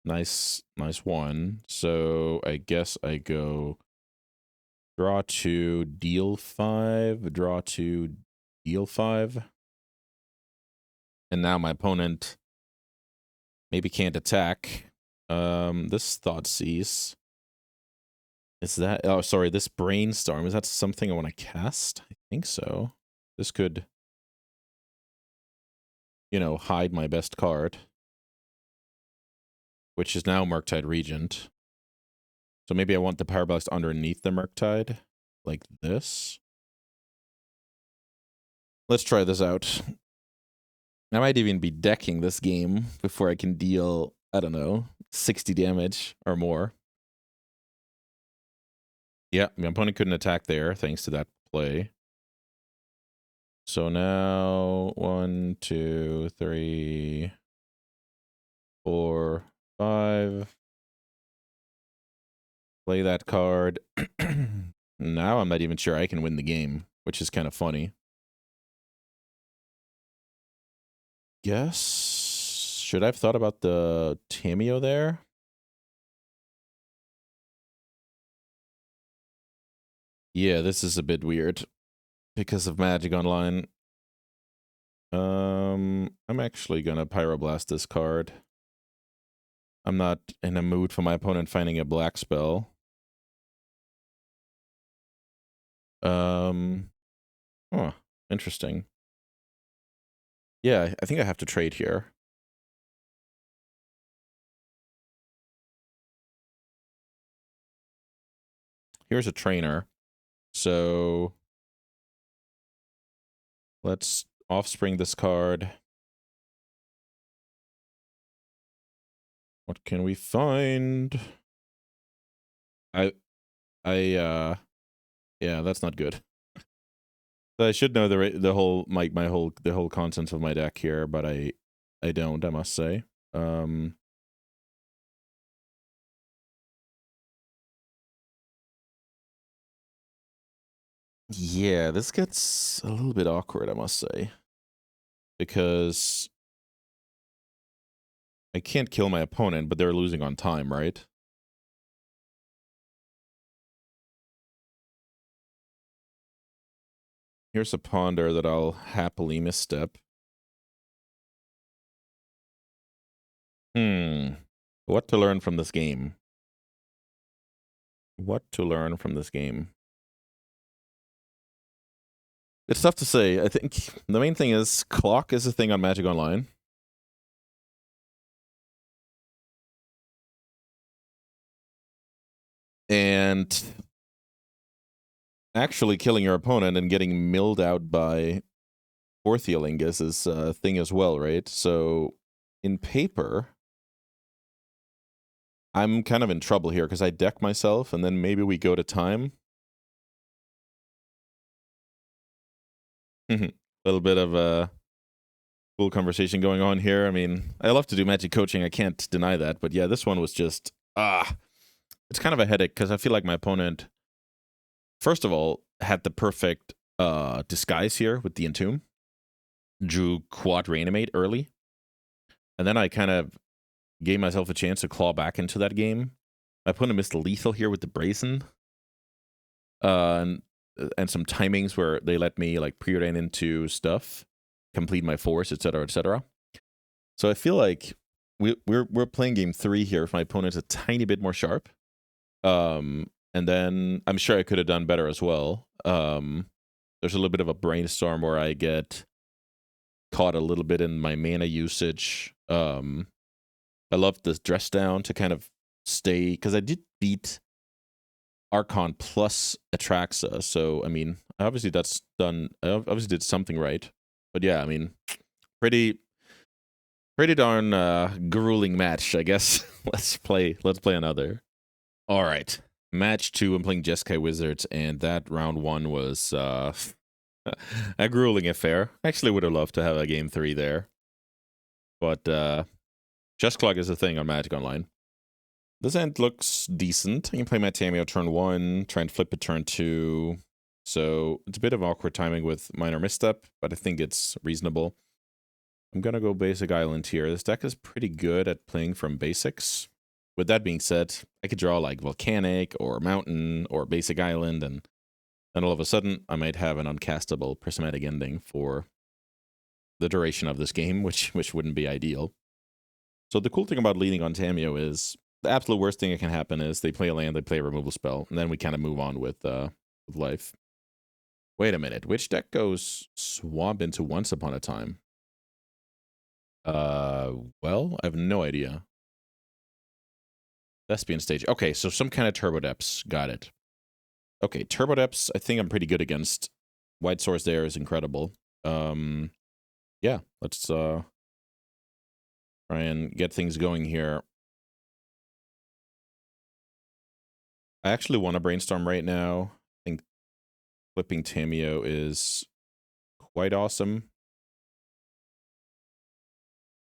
Nice one. So I guess I go draw 2, deal 5, draw 2, deal 5. And now my opponent maybe can't attack. This Thoughtseize. Is that, oh, sorry, this Brainstorm, is that something I want to cast? I think so. This could, you know, hide my best card, which is now Murktide Regent. So maybe I want the Power Blast underneath the Murktide, like this. Let's try this out. I might even be decking this game before I can deal, I don't know, 60 damage or more. Yeah, my opponent couldn't attack there thanks to that play. So now 1, 2, 3, 4, 5. Play that card. Now I'm not even sure I can win the game, which is kind of funny. Guess, should I have thought about the Tamiyo there? Yeah, this is a bit weird. because of Magic Online. I'm actually gonna Pyroblast this card. I'm not in a mood for my opponent finding a black spell. Oh, interesting. Yeah, I think I have to trade here. Here's a trainer. So let's offspring this card. What can we find? Yeah, that's not good. So I should know the whole the whole contents of my deck here, but I don't, I must say. Yeah, this gets a little bit awkward, I must say. Because I can't kill my opponent, but they're losing on time, right? Here's a ponder that I'll happily misstep. What to learn from this game? What to learn from this game? It's tough to say. I think the main thing is clock is a thing on Magic Online. And actually killing your opponent and getting milled out by fourth healing is a thing as well, right? So in paper, I'm kind of in trouble here because I deck myself and then maybe we go to time. A little bit of a cool conversation going on here. I mean, I love to do Magic coaching. I can't deny that. But yeah, this one was just, it's kind of a headache because I feel like my opponent, first of all, had the perfect disguise here with the Entomb. Drew quad Reanimate early. And then I kind of gave myself a chance to claw back into that game. My opponent missed lethal here with the Brazen. And some timings where they let me like preordain into stuff, complete my force, etc., etc. So I feel like we're playing game 3 here if my opponent's a tiny bit more sharp. And then I'm sure I could have done better as well. There's a little bit of a brainstorm where I get caught a little bit in my mana usage. I love this dress down to kind of stay, because I did beat Archon plus Atraxa, so I mean, obviously that's done. I obviously did something right, but yeah, I mean, pretty darn grueling match, I guess. let's play another. All right, match 2. I'm playing Jeskai Wizards, and that round 1 was a grueling affair. I actually would have loved to have a game 3 there, but Chess Clock is a thing on Magic Online. This end looks decent. I can play my Tamiyo turn 1, try and flip it turn 2. So it's a bit of awkward timing with minor misstep, but I think it's reasonable. I'm going to go basic island here. This deck is pretty good at playing from basics. With that being said, I could draw like volcanic or mountain or basic island, and then all of a sudden I might have an uncastable prismatic ending for the duration of this game, which wouldn't be ideal. So the cool thing about leading on Tamiyo is the absolute worst thing that can happen is they play a land, they play a removal spell, and then we kind of move on with life. Wait a minute, which deck goes swamp into Once Upon a Time? Well, I have no idea. Thespian Stage. Okay, so some kind of Turbo Depths. Got it. Okay, Turbo Depths, I think I'm pretty good against. White Source there is incredible. Yeah, let's try and get things going here. I actually want to brainstorm right now. I think flipping Tamiyo is quite awesome.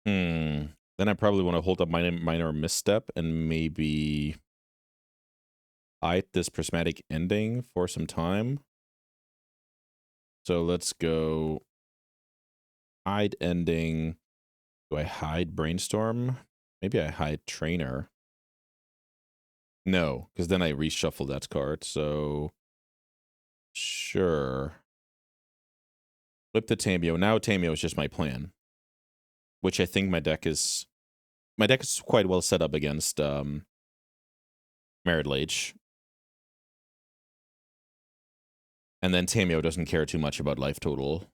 Then I probably want to hold up minor misstep and maybe hide this prismatic ending for some time. So let's go hide ending. Do I hide brainstorm? Maybe I hide trainer. No, because then I reshuffle that card. So sure. Flip the Tameo. Now Tameo is just my plan, which I think my deck is quite well set up against Merit Lage. And then Tameo doesn't care too much about life total.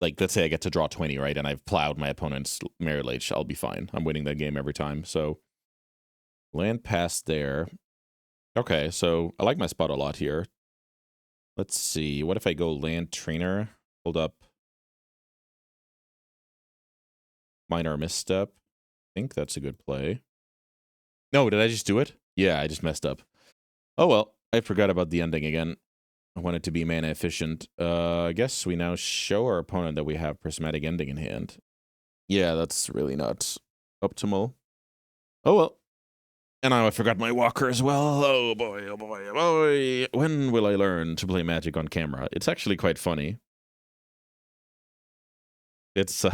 Like, let's say I get to draw 20, right? And I've plowed my opponent's Merit Lage. I'll be fine. I'm winning that game every time. So, land pass there. Okay, so I like my spot a lot here. Let's see. What if I go land trainer? Hold up. Minor misstep. I think that's a good play. No, did I just do it? Yeah, I just messed up. Oh, well. I forgot about the ending again. I want it to be mana efficient. I guess we now show our opponent that we have Prismatic Ending in hand. Yeah, that's really not optimal. Oh, well. And now I forgot my walker as well. Oh, boy, oh, boy, oh, boy. When will I learn to play Magic on camera? It's actually quite funny. It's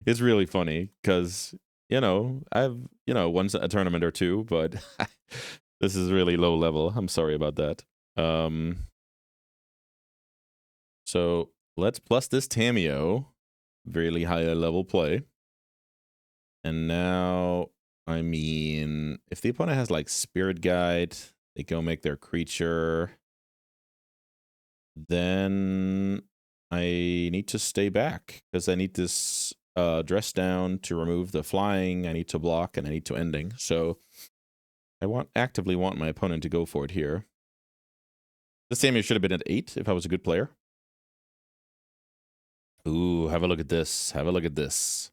it's really funny because, I've, won a tournament or two, but this is really low level. I'm sorry about that. So let's plus this Tameo. Really high level play. And now, I mean, if the opponent has like Spirit Guide, they go make their creature. Then I need to stay back because I need this dress down to remove the flying. I need to block and I need to ending. So I actively want my opponent to go for it here. This Tameo should have been at 8 if I was a good player. Ooh, have a look at this. Have a look at this.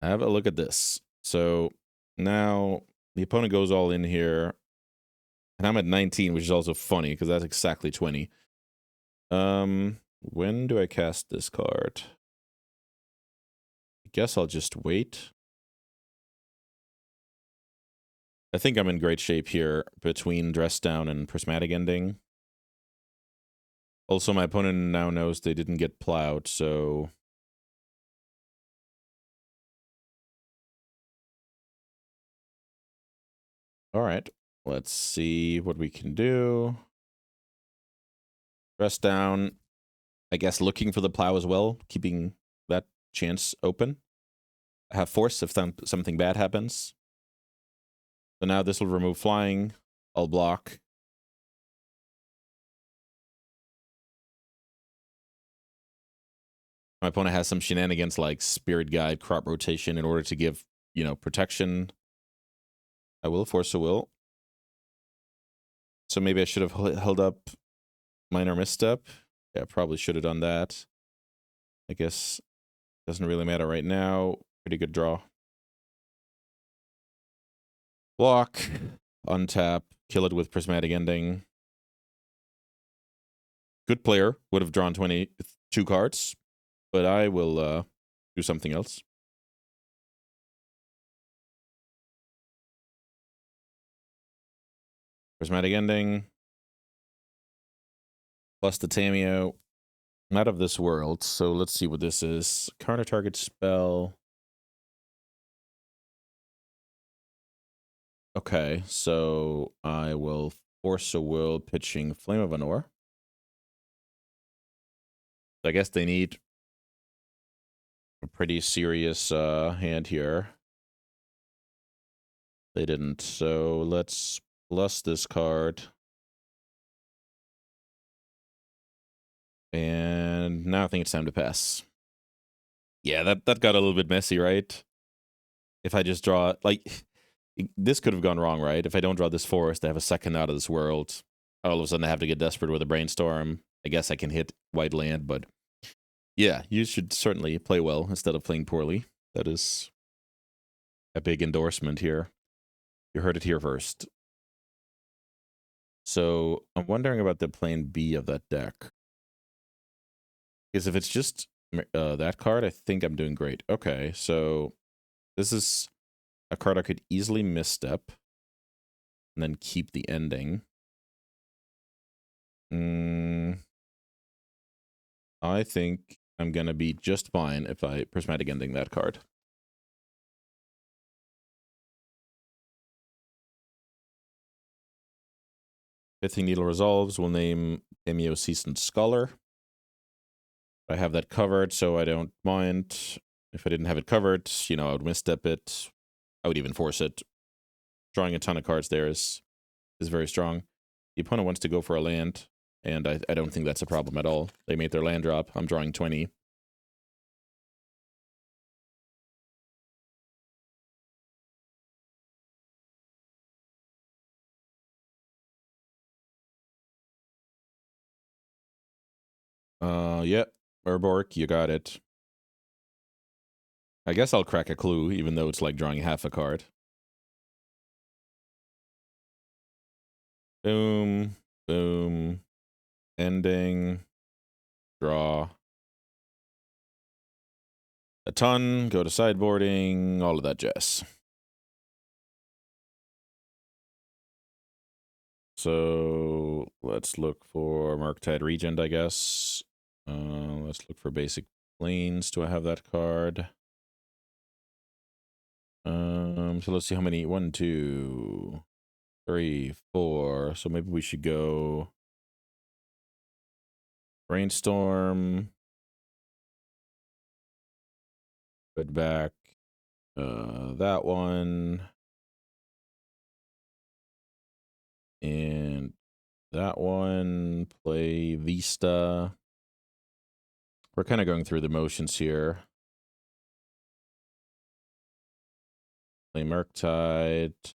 Have a look at this. So now the opponent goes all in here. And I'm at 19, which is also funny because that's exactly 20. When do I cast this card? I guess I'll just wait. I think I'm in great shape here between Dress Down and Prismatic Ending. Also, my opponent now knows they didn't get plowed, so... Alright, let's see what we can do. Dress Down, I guess looking for the plow as well, keeping that chance open. I have Force if something bad happens. So now this will remove flying. I'll block. My opponent has some shenanigans like Spirit Guide, Crop Rotation in order to give, protection. I will Force a Will. So maybe I should have held up Minor Misstep. Yeah, probably should have done that. I guess doesn't really matter right now. Pretty good draw. Block, untap, kill it with Prismatic Ending. Good player would have drawn 22 cards, but I will do something else. Prismatic Ending. Plus the Tameo. Out of this world, so let's see what this is. Counter target spell. Okay, so I will Force a Will pitching Flame of Anor. I guess they need a pretty serious hand here. They didn't, so let's plus this card. And now I think it's time to pass. Yeah, that got a little bit messy, right? If I just draw, like, this could have gone wrong, right? If I don't draw this forest, I have a second out of this world. All of a sudden I have to get desperate with a Brainstorm. I guess I can hit white land, but yeah, you should certainly play well instead of playing poorly. That is a big endorsement here. You heard it here first. So I'm wondering about the plan B of that deck. Because if it's just that card, I think I'm doing great. Okay, so this is a card I could easily misstep and then keep the ending. I think I'm going to be just fine if I Prismatic Ending that card. Pithing Needle resolves. We'll name MTGO Seasoned Scholar. I have that covered, so I don't mind. If I didn't have it covered, you know, I would misstep it. I would even force it. Drawing a ton of cards there is very strong. The opponent wants to go for a land, and I don't think that's a problem at all. They made their land drop. I'm drawing 20. Yep. Urborg, you got it. I guess I'll crack a clue, even though it's like drawing half a card. Boom. Boom. Ending. Draw. A ton. Go to sideboarding. All of that jazz. So let's look for Murktide Regent, I guess. Let's look for basic planes. Do I have that card? So let's see how many. 1, 2, 3, 4. So maybe we should go Brainstorm. Put back that one. And that one. Play Vista. We're kind of going through the motions here. Play Murktide.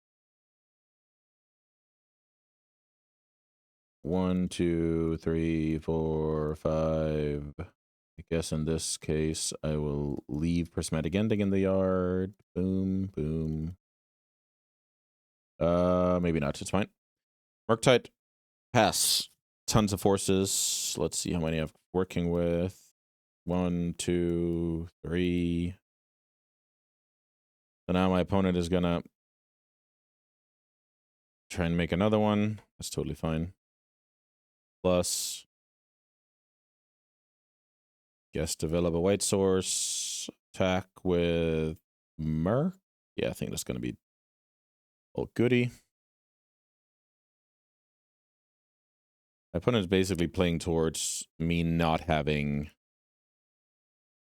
1, 2, 3, 4, 5. I guess in this case, I will leave Prismatic Ending in the yard. Boom, boom. Maybe not. It's fine. Murktide. Pass. Tons of forces. Let's see how many I'm working with. 1, 2, 3. So now my opponent is gonna try and make another one. That's totally fine. Plus, guess develop a white source. Attack with Murk. Yeah, I think that's gonna be all goody. My opponent is basically playing towards me not having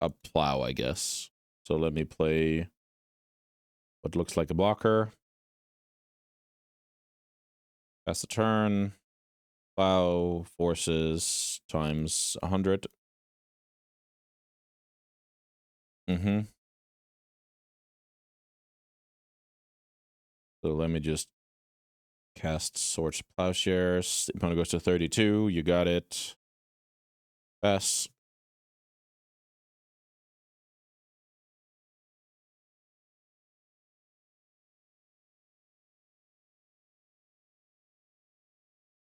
a plow, I guess. So let me play what looks like a blocker. Pass the turn. Plow forces times 100. So let me just cast Swords Plowshares. The opponent goes to 32. You got it. Pass.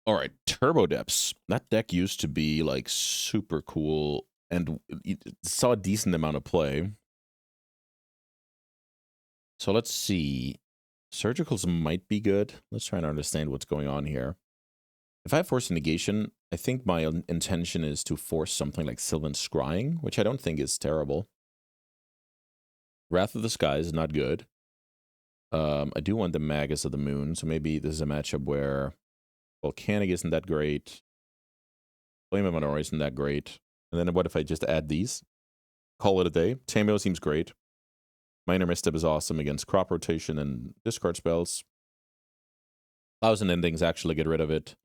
All right, Turbo Depths. That deck used to be like super cool and it saw a decent amount of play. So let's see. Surgicals might be good. Let's try and understand what's going on here. If I force a negation, I think my intention is to force something like Sylvan Scrying, which I don't think is terrible. Wrath of the Sky is not good. I do want the Magus of the Moon, so maybe this is a matchup where Volcanic isn't that great. Flame of Menorah isn't that great. And then what if I just add these? Call it a day. Tameo seems great. Minor Misstep is awesome against crop rotation and discard spells. 1,000 Endings actually get rid of it.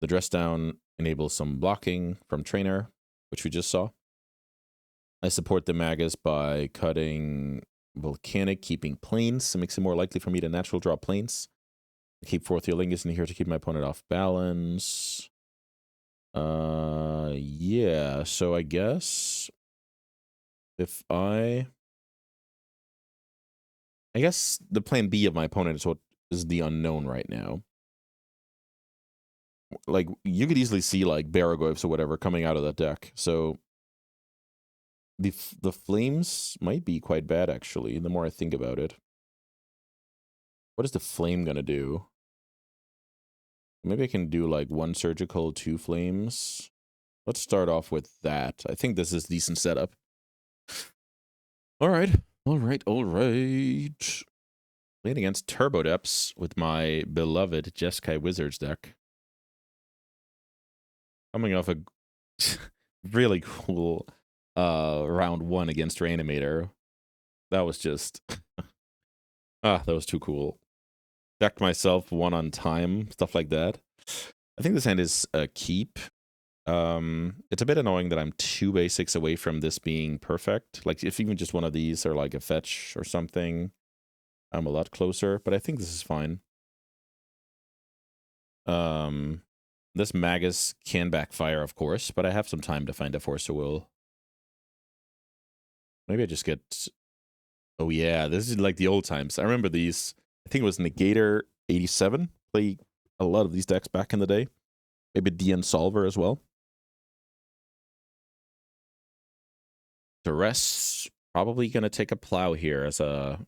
The Dress Down enables some blocking from Trainer, which we just saw. I support the Magus by cutting Volcanic, keeping Plains. It makes it more likely for me to natural draw Plains. I keep Fourth Yolingus in here to keep my opponent off balance. Yeah, so I guess if I guess the plan B of my opponent is what is the unknown right now. Like, you could easily see, like, Baraglyphs or whatever coming out of that deck. So, the flames might be quite bad, actually, the more I think about it. What is the flame gonna do? Maybe I can do, like, 1 surgical, 2 flames. Let's start off with that. I think this is a decent setup. All right. Playing against Turbo Depths with my beloved Jeskai Wizards deck. Coming off a really cool round 1 against Reanimator. That was just that was too cool. Decked myself 1 on time, stuff like that. I think this hand is a keep. It's a bit annoying that I'm 2 basics away from this being perfect. Like, if even just one of these are like a fetch or something, I'm a lot closer, but I think this is fine. This Magus can backfire, of course, but I have some time to find a Force of Will. Maybe I just get... Oh yeah, this is like the old times. I remember these. I think it was Negator 87. Play a lot of these decks back in the day. Maybe DN Solver as well. Duress, probably going to take a plow here as a,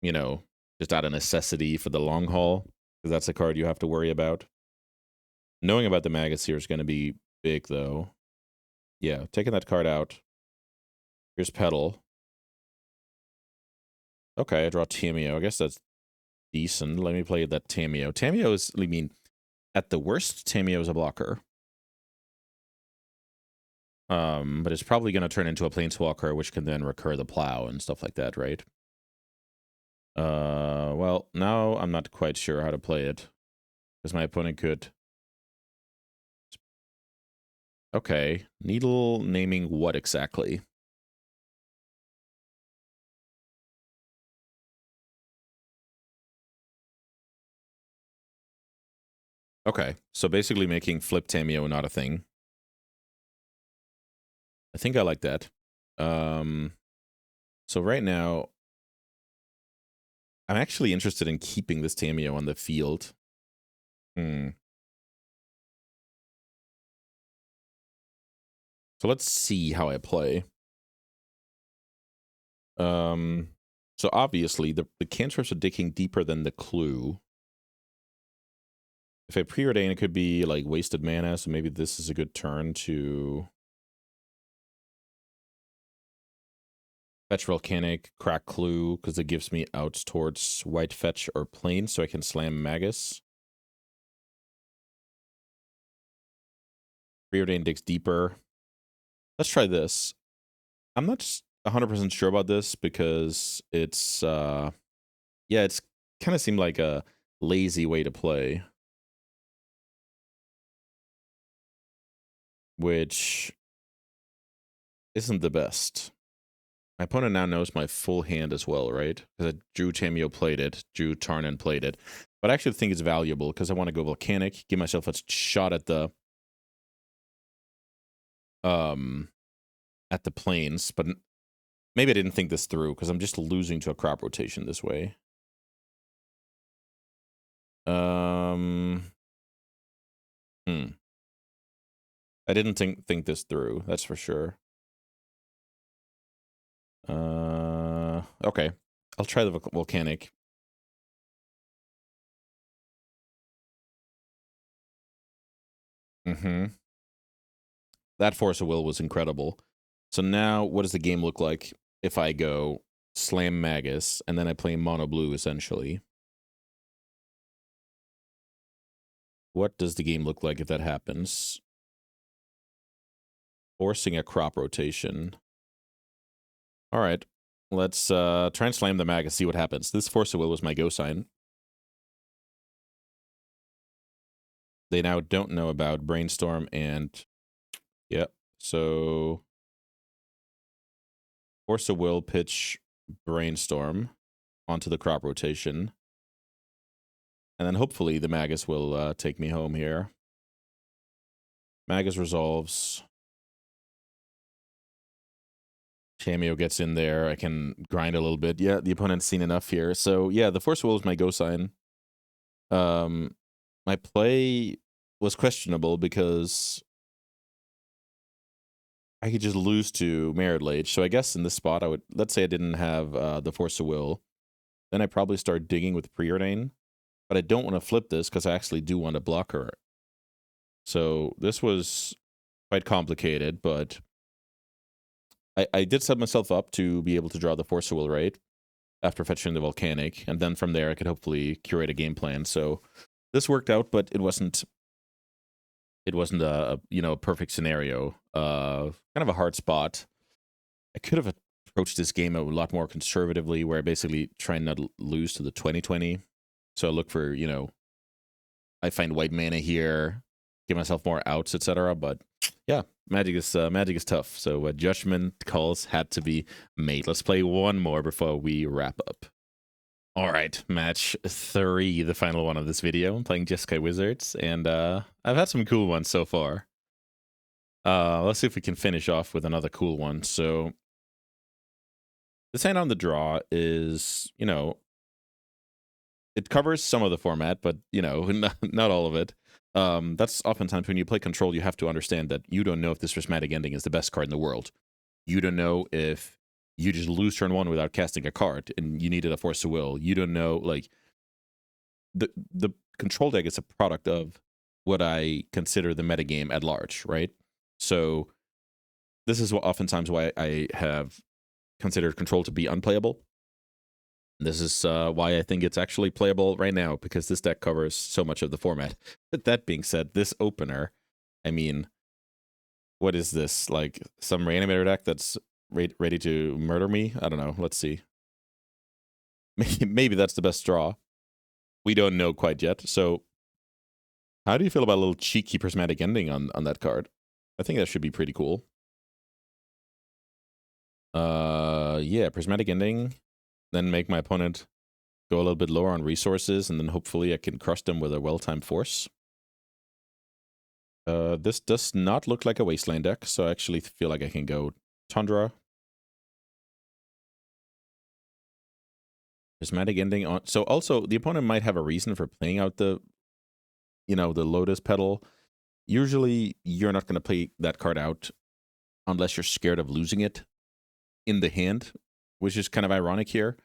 you know, just out of necessity for the long haul, because that's a card you have to worry about. Knowing about the Magus here is going to be big, though. Yeah, taking that card out. Here's Petal. Okay, I draw Tameo. I guess that's decent. Let me play that Tameo. Tameo is, I mean, at the worst, Tameo is a blocker. But it's probably going to turn into a Planeswalker, which can then recur the plow and stuff like that, right? Well, now I'm not quite sure how to play it, because my opponent could... Okay, Needle naming what exactly? Okay, so basically making flip Tameo not a thing. I think I like that. So right now, I'm actually interested in keeping this Tameo on the field. So let's see how I play. So obviously, the cantrips are digging deeper than the clue. If I preordain, it could be like wasted mana, so maybe this is a good turn to fetch Volcanic, crack Clue, because it gives me outs towards white fetch or plane, so I can slam Magus. Preordain digs deeper. Let's try this. I'm not 100% sure about this because it's, yeah, it's kind of seemed like a lazy way to play. Which isn't the best. My opponent now knows my full hand as well, right? Because I drew Tameo, played it, drew Tarnan, played it. But I actually think it's valuable because I want to go Volcanic, give myself a shot at the planes, but maybe I didn't think this through because I'm just losing to a crop rotation this way. I didn't think this through, that's for sure. Okay. I'll try the Volcanic. That Force of Will was incredible. So now, what does the game look like if I go slam Magus, and then I play mono blue, essentially? What does the game look like if that happens? Forcing a crop rotation. All right. Let's try and slam the Magus, see what happens. This Force of Will was my go sign. They now don't know about Brainstorm and... Yep. So... Force of Will, pitch Brainstorm onto the crop rotation. And then hopefully the Magus will take me home here. Magus resolves. Tameo gets in there. I can grind a little bit. Yeah, the opponent's seen enough here. So yeah, the Force of Will is my go sign. My play was questionable because I could just lose to Merit Lage. So I guess in this spot, I would, let's say I didn't have the Force of Will, then I probably start digging with Preordain. But I don't want to flip this because I actually do want to block her. So this was quite complicated, but I did set myself up to be able to draw the Force of Will, right? After fetching the Volcanic. And then from there, I could hopefully curate a game plan. So this worked out, but it wasn't it wasn't a a perfect scenario. Kind of a hard spot. I could have approached this game a lot more conservatively, where I basically try not to lose to the 2020. So I look for, I find white mana here, give myself more outs, etc. But yeah, Magic is tough. So judgment calls had to be made. Let's play one more before we wrap up. All right, match 3, the final one of this video. I'm playing Jeskai Wizards, and I've had some cool ones so far. Let's see if we can finish off with another cool one. So this hand on the draw is, it covers some of the format, but, not all of it. That's oftentimes when you play Control, you have to understand that you don't know if this Prismatic Ending is the best card in the world. You don't know if you just lose turn 1 without casting a card and you needed a Force of Will. You don't know, like, the Control deck is a product of what I consider the metagame at large, right? So this is oftentimes why I have considered Control to be unplayable. This is why I think it's actually playable right now, because this deck covers so much of the format. But that being said, this opener, I mean, what is this? Like some Reanimator deck that's ready to murder me? I don't know. Let's see. Maybe that's the best draw. We don't know quite yet. So how do you feel about a little cheeky Prismatic Ending on that card? I think that should be pretty cool. Yeah, Prismatic Ending. Then make my opponent go a little bit lower on resources, and then hopefully I can crush them with a well-timed force. This does not look like a Wasteland deck, so I actually feel like I can go Tundra. Prismatic Ending on... So also, the opponent might have a reason for playing out the, the Lotus Petal. Usually, you're not going to play that card out unless you're scared of losing it in the hand, which is kind of ironic here.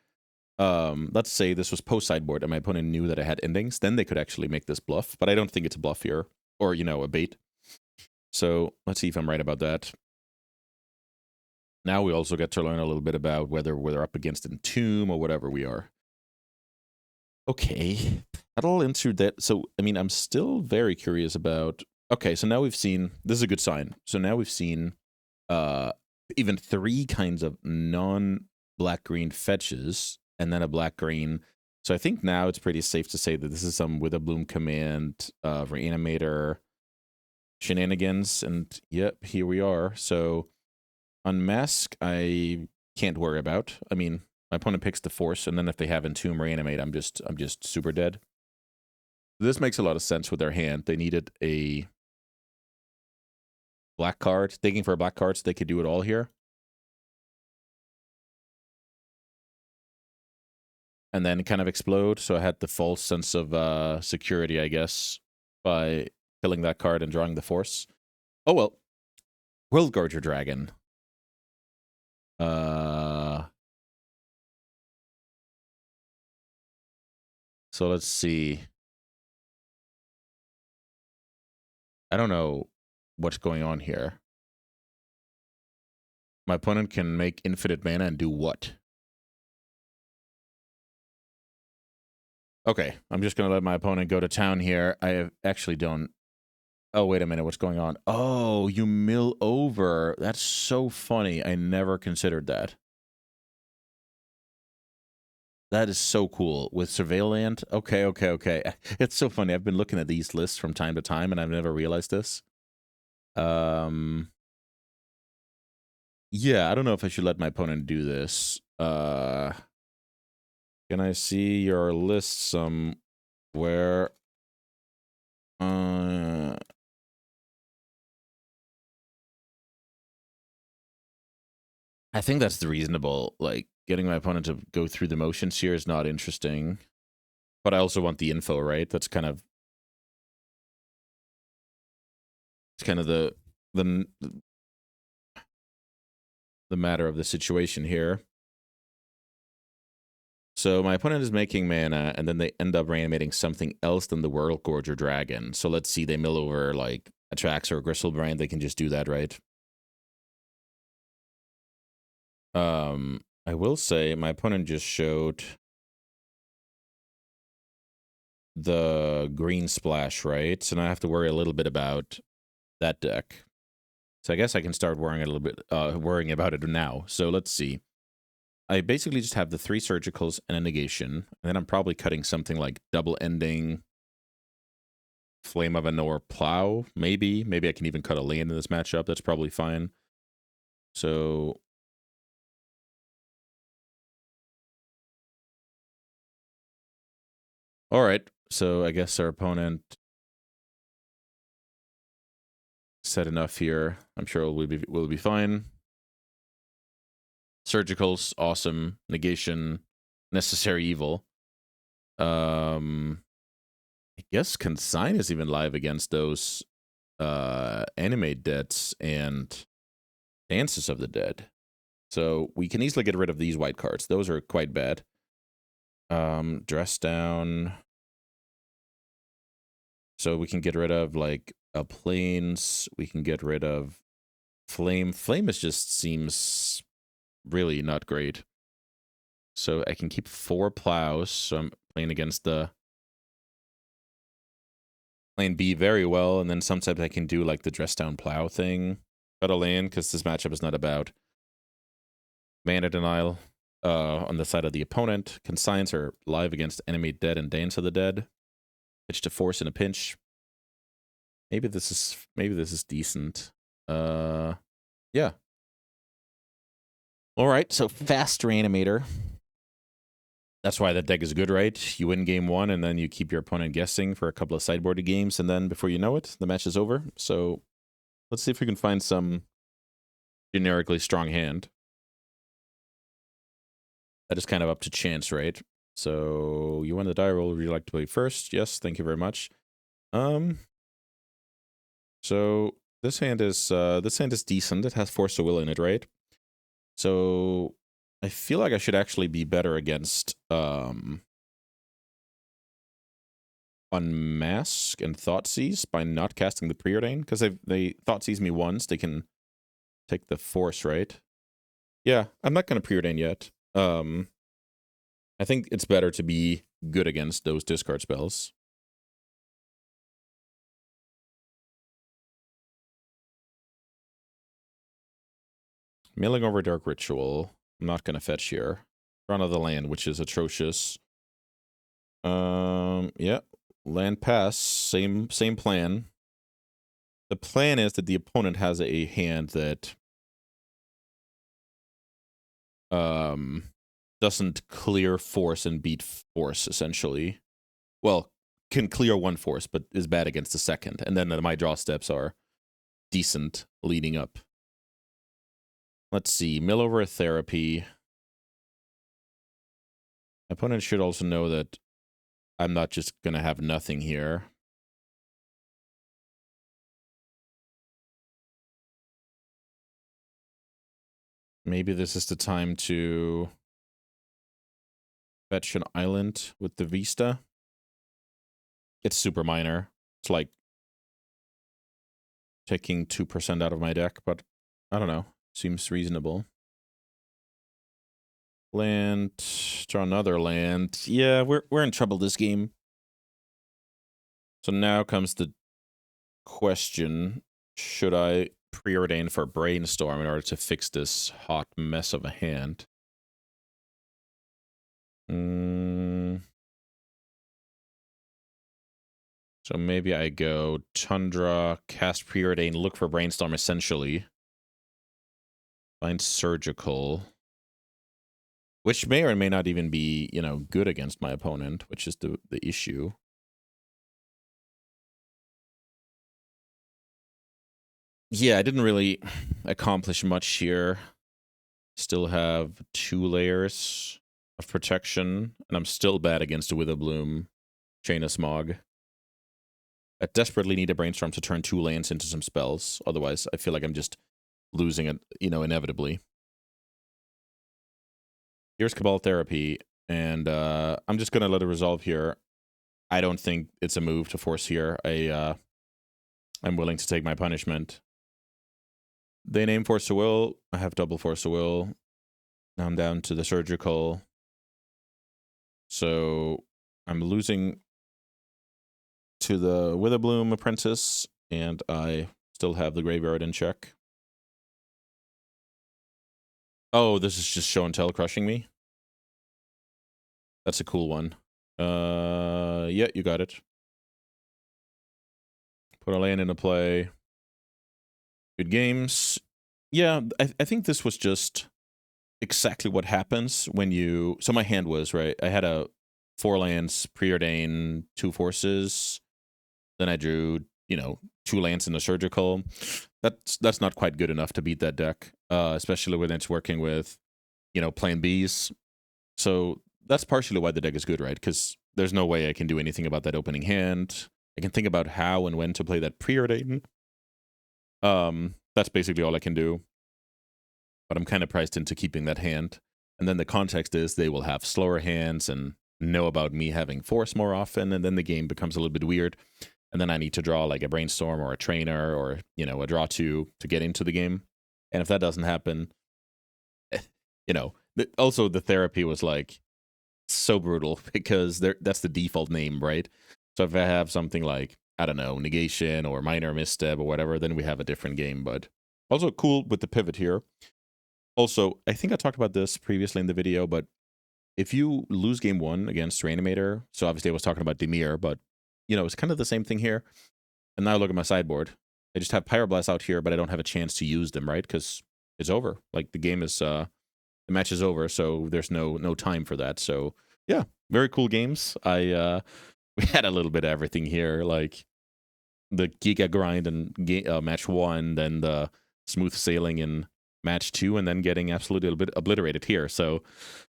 Let's say this was post-sideboard and my opponent knew that I had endings, then they could actually make this bluff, but I don't think it's a bluff here, or, a bait. So let's see if I'm right about that. Now we also get to learn a little bit about whether we're up against Entomb or whatever we are. Okay, that'll into that. So, I mean, I'm still very curious about... Okay, so now we've seen... This is a good sign. So now we've seen even 3 kinds of non-black-green fetches, and then a black-green. So I think now it's pretty safe to say that this is some Witherbloom command, Reanimator shenanigans, and yep, here we are. So Unmask, I can't worry about. I mean, my opponent picks the Force, and then if they have Entomb, Reanimate, I'm just super dead. This makes a lot of sense with their hand. They needed a black card, digging for a black card so they could do it all here. And then kind of explode. So I had the false sense of security, I guess, by killing that card and drawing the Force. Oh, well. Worldgorger Dragon. So let's see. I don't know what's going on here. My opponent can make infinite mana and do what? Okay, I'm just going to let my opponent go to town here. I actually don't... Oh, wait a minute. What's going on? Oh, you mill over. That's so funny. I never considered that. That is so cool. With Surveillant? Okay. It's so funny. I've been looking at these lists from time to time, and I've never realized this. Yeah, I don't know if I should let my opponent do this. Can I see your list somewhere? I think that's reasonable. Like, getting my opponent to go through the motions here is not interesting. But I also want the info, right? That's kind of... It's kind of the matter of the situation here. So my opponent is making mana, and then they end up reanimating something else than the Worldgorger Dragon. So let's see, they mill over, like, a Trax or a Gristlebrand. They can just do that, right? I will say my opponent just showed the green splash, right? So now I have to worry a little bit about that deck. So I guess I can start worrying about it now. So let's see. I basically just have the 3 surgicals and a negation, and then I'm probably cutting something like double ending, Flame of Anor, Plow, maybe. Maybe I can even cut a land in this matchup. That's probably fine. So all right. So I guess our opponent said enough here. I'm sure we'll be fine. Surgicals, awesome. Negation, necessary evil. I guess Consign is even live against those Animate Deads and Dances of the Dead. So we can easily get rid of these white cards. Those are quite bad. Dress down. So we can get rid of like a plains. We can get rid of flame. Flame just seems really not great. So I can keep 4 plows. So I'm playing against the lane B very well. And then sometimes I can do like the dress down plow thing. Cut a land because this matchup is not about mana denial. On the side of the opponent, Consigns are live against Enemy Dead and Dance of the Dead. Pitch to force in a pinch. Maybe this is decent. Yeah. All right, so fast Reanimator. That's why that deck is good, right? You win game 1, and then you keep your opponent guessing for a couple of sideboarded games, and then before you know it, the match is over. So let's see if we can find some generically strong hand. That is kind of up to chance, right? So you won the die roll. Would you like to play first? Yes, thank you very much. So this hand is decent. It has Force of Will in it, right? So I feel like I should actually be better against Unmask and Thoughtseize by not casting the Preordain, because they Thoughtseize me once, they can take the Force, right? Yeah, I'm not going to Preordain yet. I think it's better to be good against those discard spells. Milling over Dark Ritual. I'm not going to fetch here. Run of the land, which is atrocious. Yeah. Land pass. Same plan. The plan is that the opponent has a hand that doesn't clear force and beat force, essentially. Well, can clear one force, but is bad against the second. And then my draw steps are decent leading up. Let's see. Mill over a Therapy. Opponent should also know that I'm not just going to have nothing here. Maybe this is the time to fetch an island with the Vista. It's super minor. It's like taking 2% out of my deck, but I don't know. Seems reasonable. Land, draw another land. Yeah, we're in trouble this game. So now comes the question, should I preordain for Brainstorm in order to fix this hot mess of a hand? So maybe I go Tundra, cast Preordain, look for Brainstorm essentially. Find Surgical. Which may or may not even be, good against my opponent, which is the issue. Yeah, I didn't really accomplish much here. Still have 2 layers of protection, and I'm still bad against a Witherbloom, Chain of Smog. I desperately need a Brainstorm to turn 2 lands into some spells. Otherwise, I feel like I'm just losing it, inevitably. Here's Cabal Therapy, and I'm just going to let it resolve here. I don't think it's a move to force here. I'm willing to take my punishment. They name Force of Will. I have double Force of Will. Now I'm down to the Surgical. So I'm losing to the Witherbloom Apprentice, and I still have the graveyard in check. Oh, this is just show and tell crushing me. That's a cool one. Yeah, you got it. Put a land into play. Good games. Yeah, I think this was just exactly what happens when you... So my hand was, right, I had a 4 lands, preordain, 2 forces. Then I drew, 2 lands in the surgical. That's not quite good enough to beat that deck, especially when it's working with, playing Bs. So that's partially why the deck is good, right? Because there's no way I can do anything about that opening hand. I can think about how and when to play that preordain. That's basically all I can do. But I'm kind of priced into keeping that hand. And then the context is they will have slower hands and know about me having force more often, and then the game becomes a little bit weird. And then I need to draw like a brainstorm or a trainer or, a draw 2 to get into the game. And if that doesn't happen, also the therapy was like so brutal because that's the default name, right? So if I have something like, I don't know, negation or minor misstep or whatever, then we have a different game. But also cool with the pivot here. Also, I think I talked about this previously in the video, but if you lose game 1 against Reanimator, so obviously I was talking about Dimir, but, it's kind of the same thing here. And now look at my sideboard. I just have Pyroblast out here, but I don't have a chance to use them, right? Because it's over. Like, the game is, the match is over, so there's no time for that. So, yeah, very cool games. We had a little bit of everything here, like the Giga grind in match 1, then the smooth sailing in match 2, and then getting absolutely obliterated here. So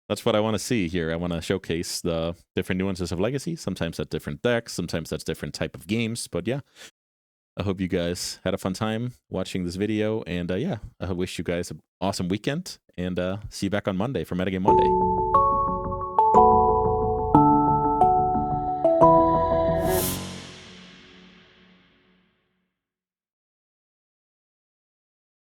that's what I want to see here. I want to showcase the different nuances of Legacy. Sometimes that's different decks, sometimes that's different type of games. But yeah, I hope you guys had a fun time watching this video. And yeah, I wish you guys an awesome weekend. And see you back on Monday for Metagame Monday.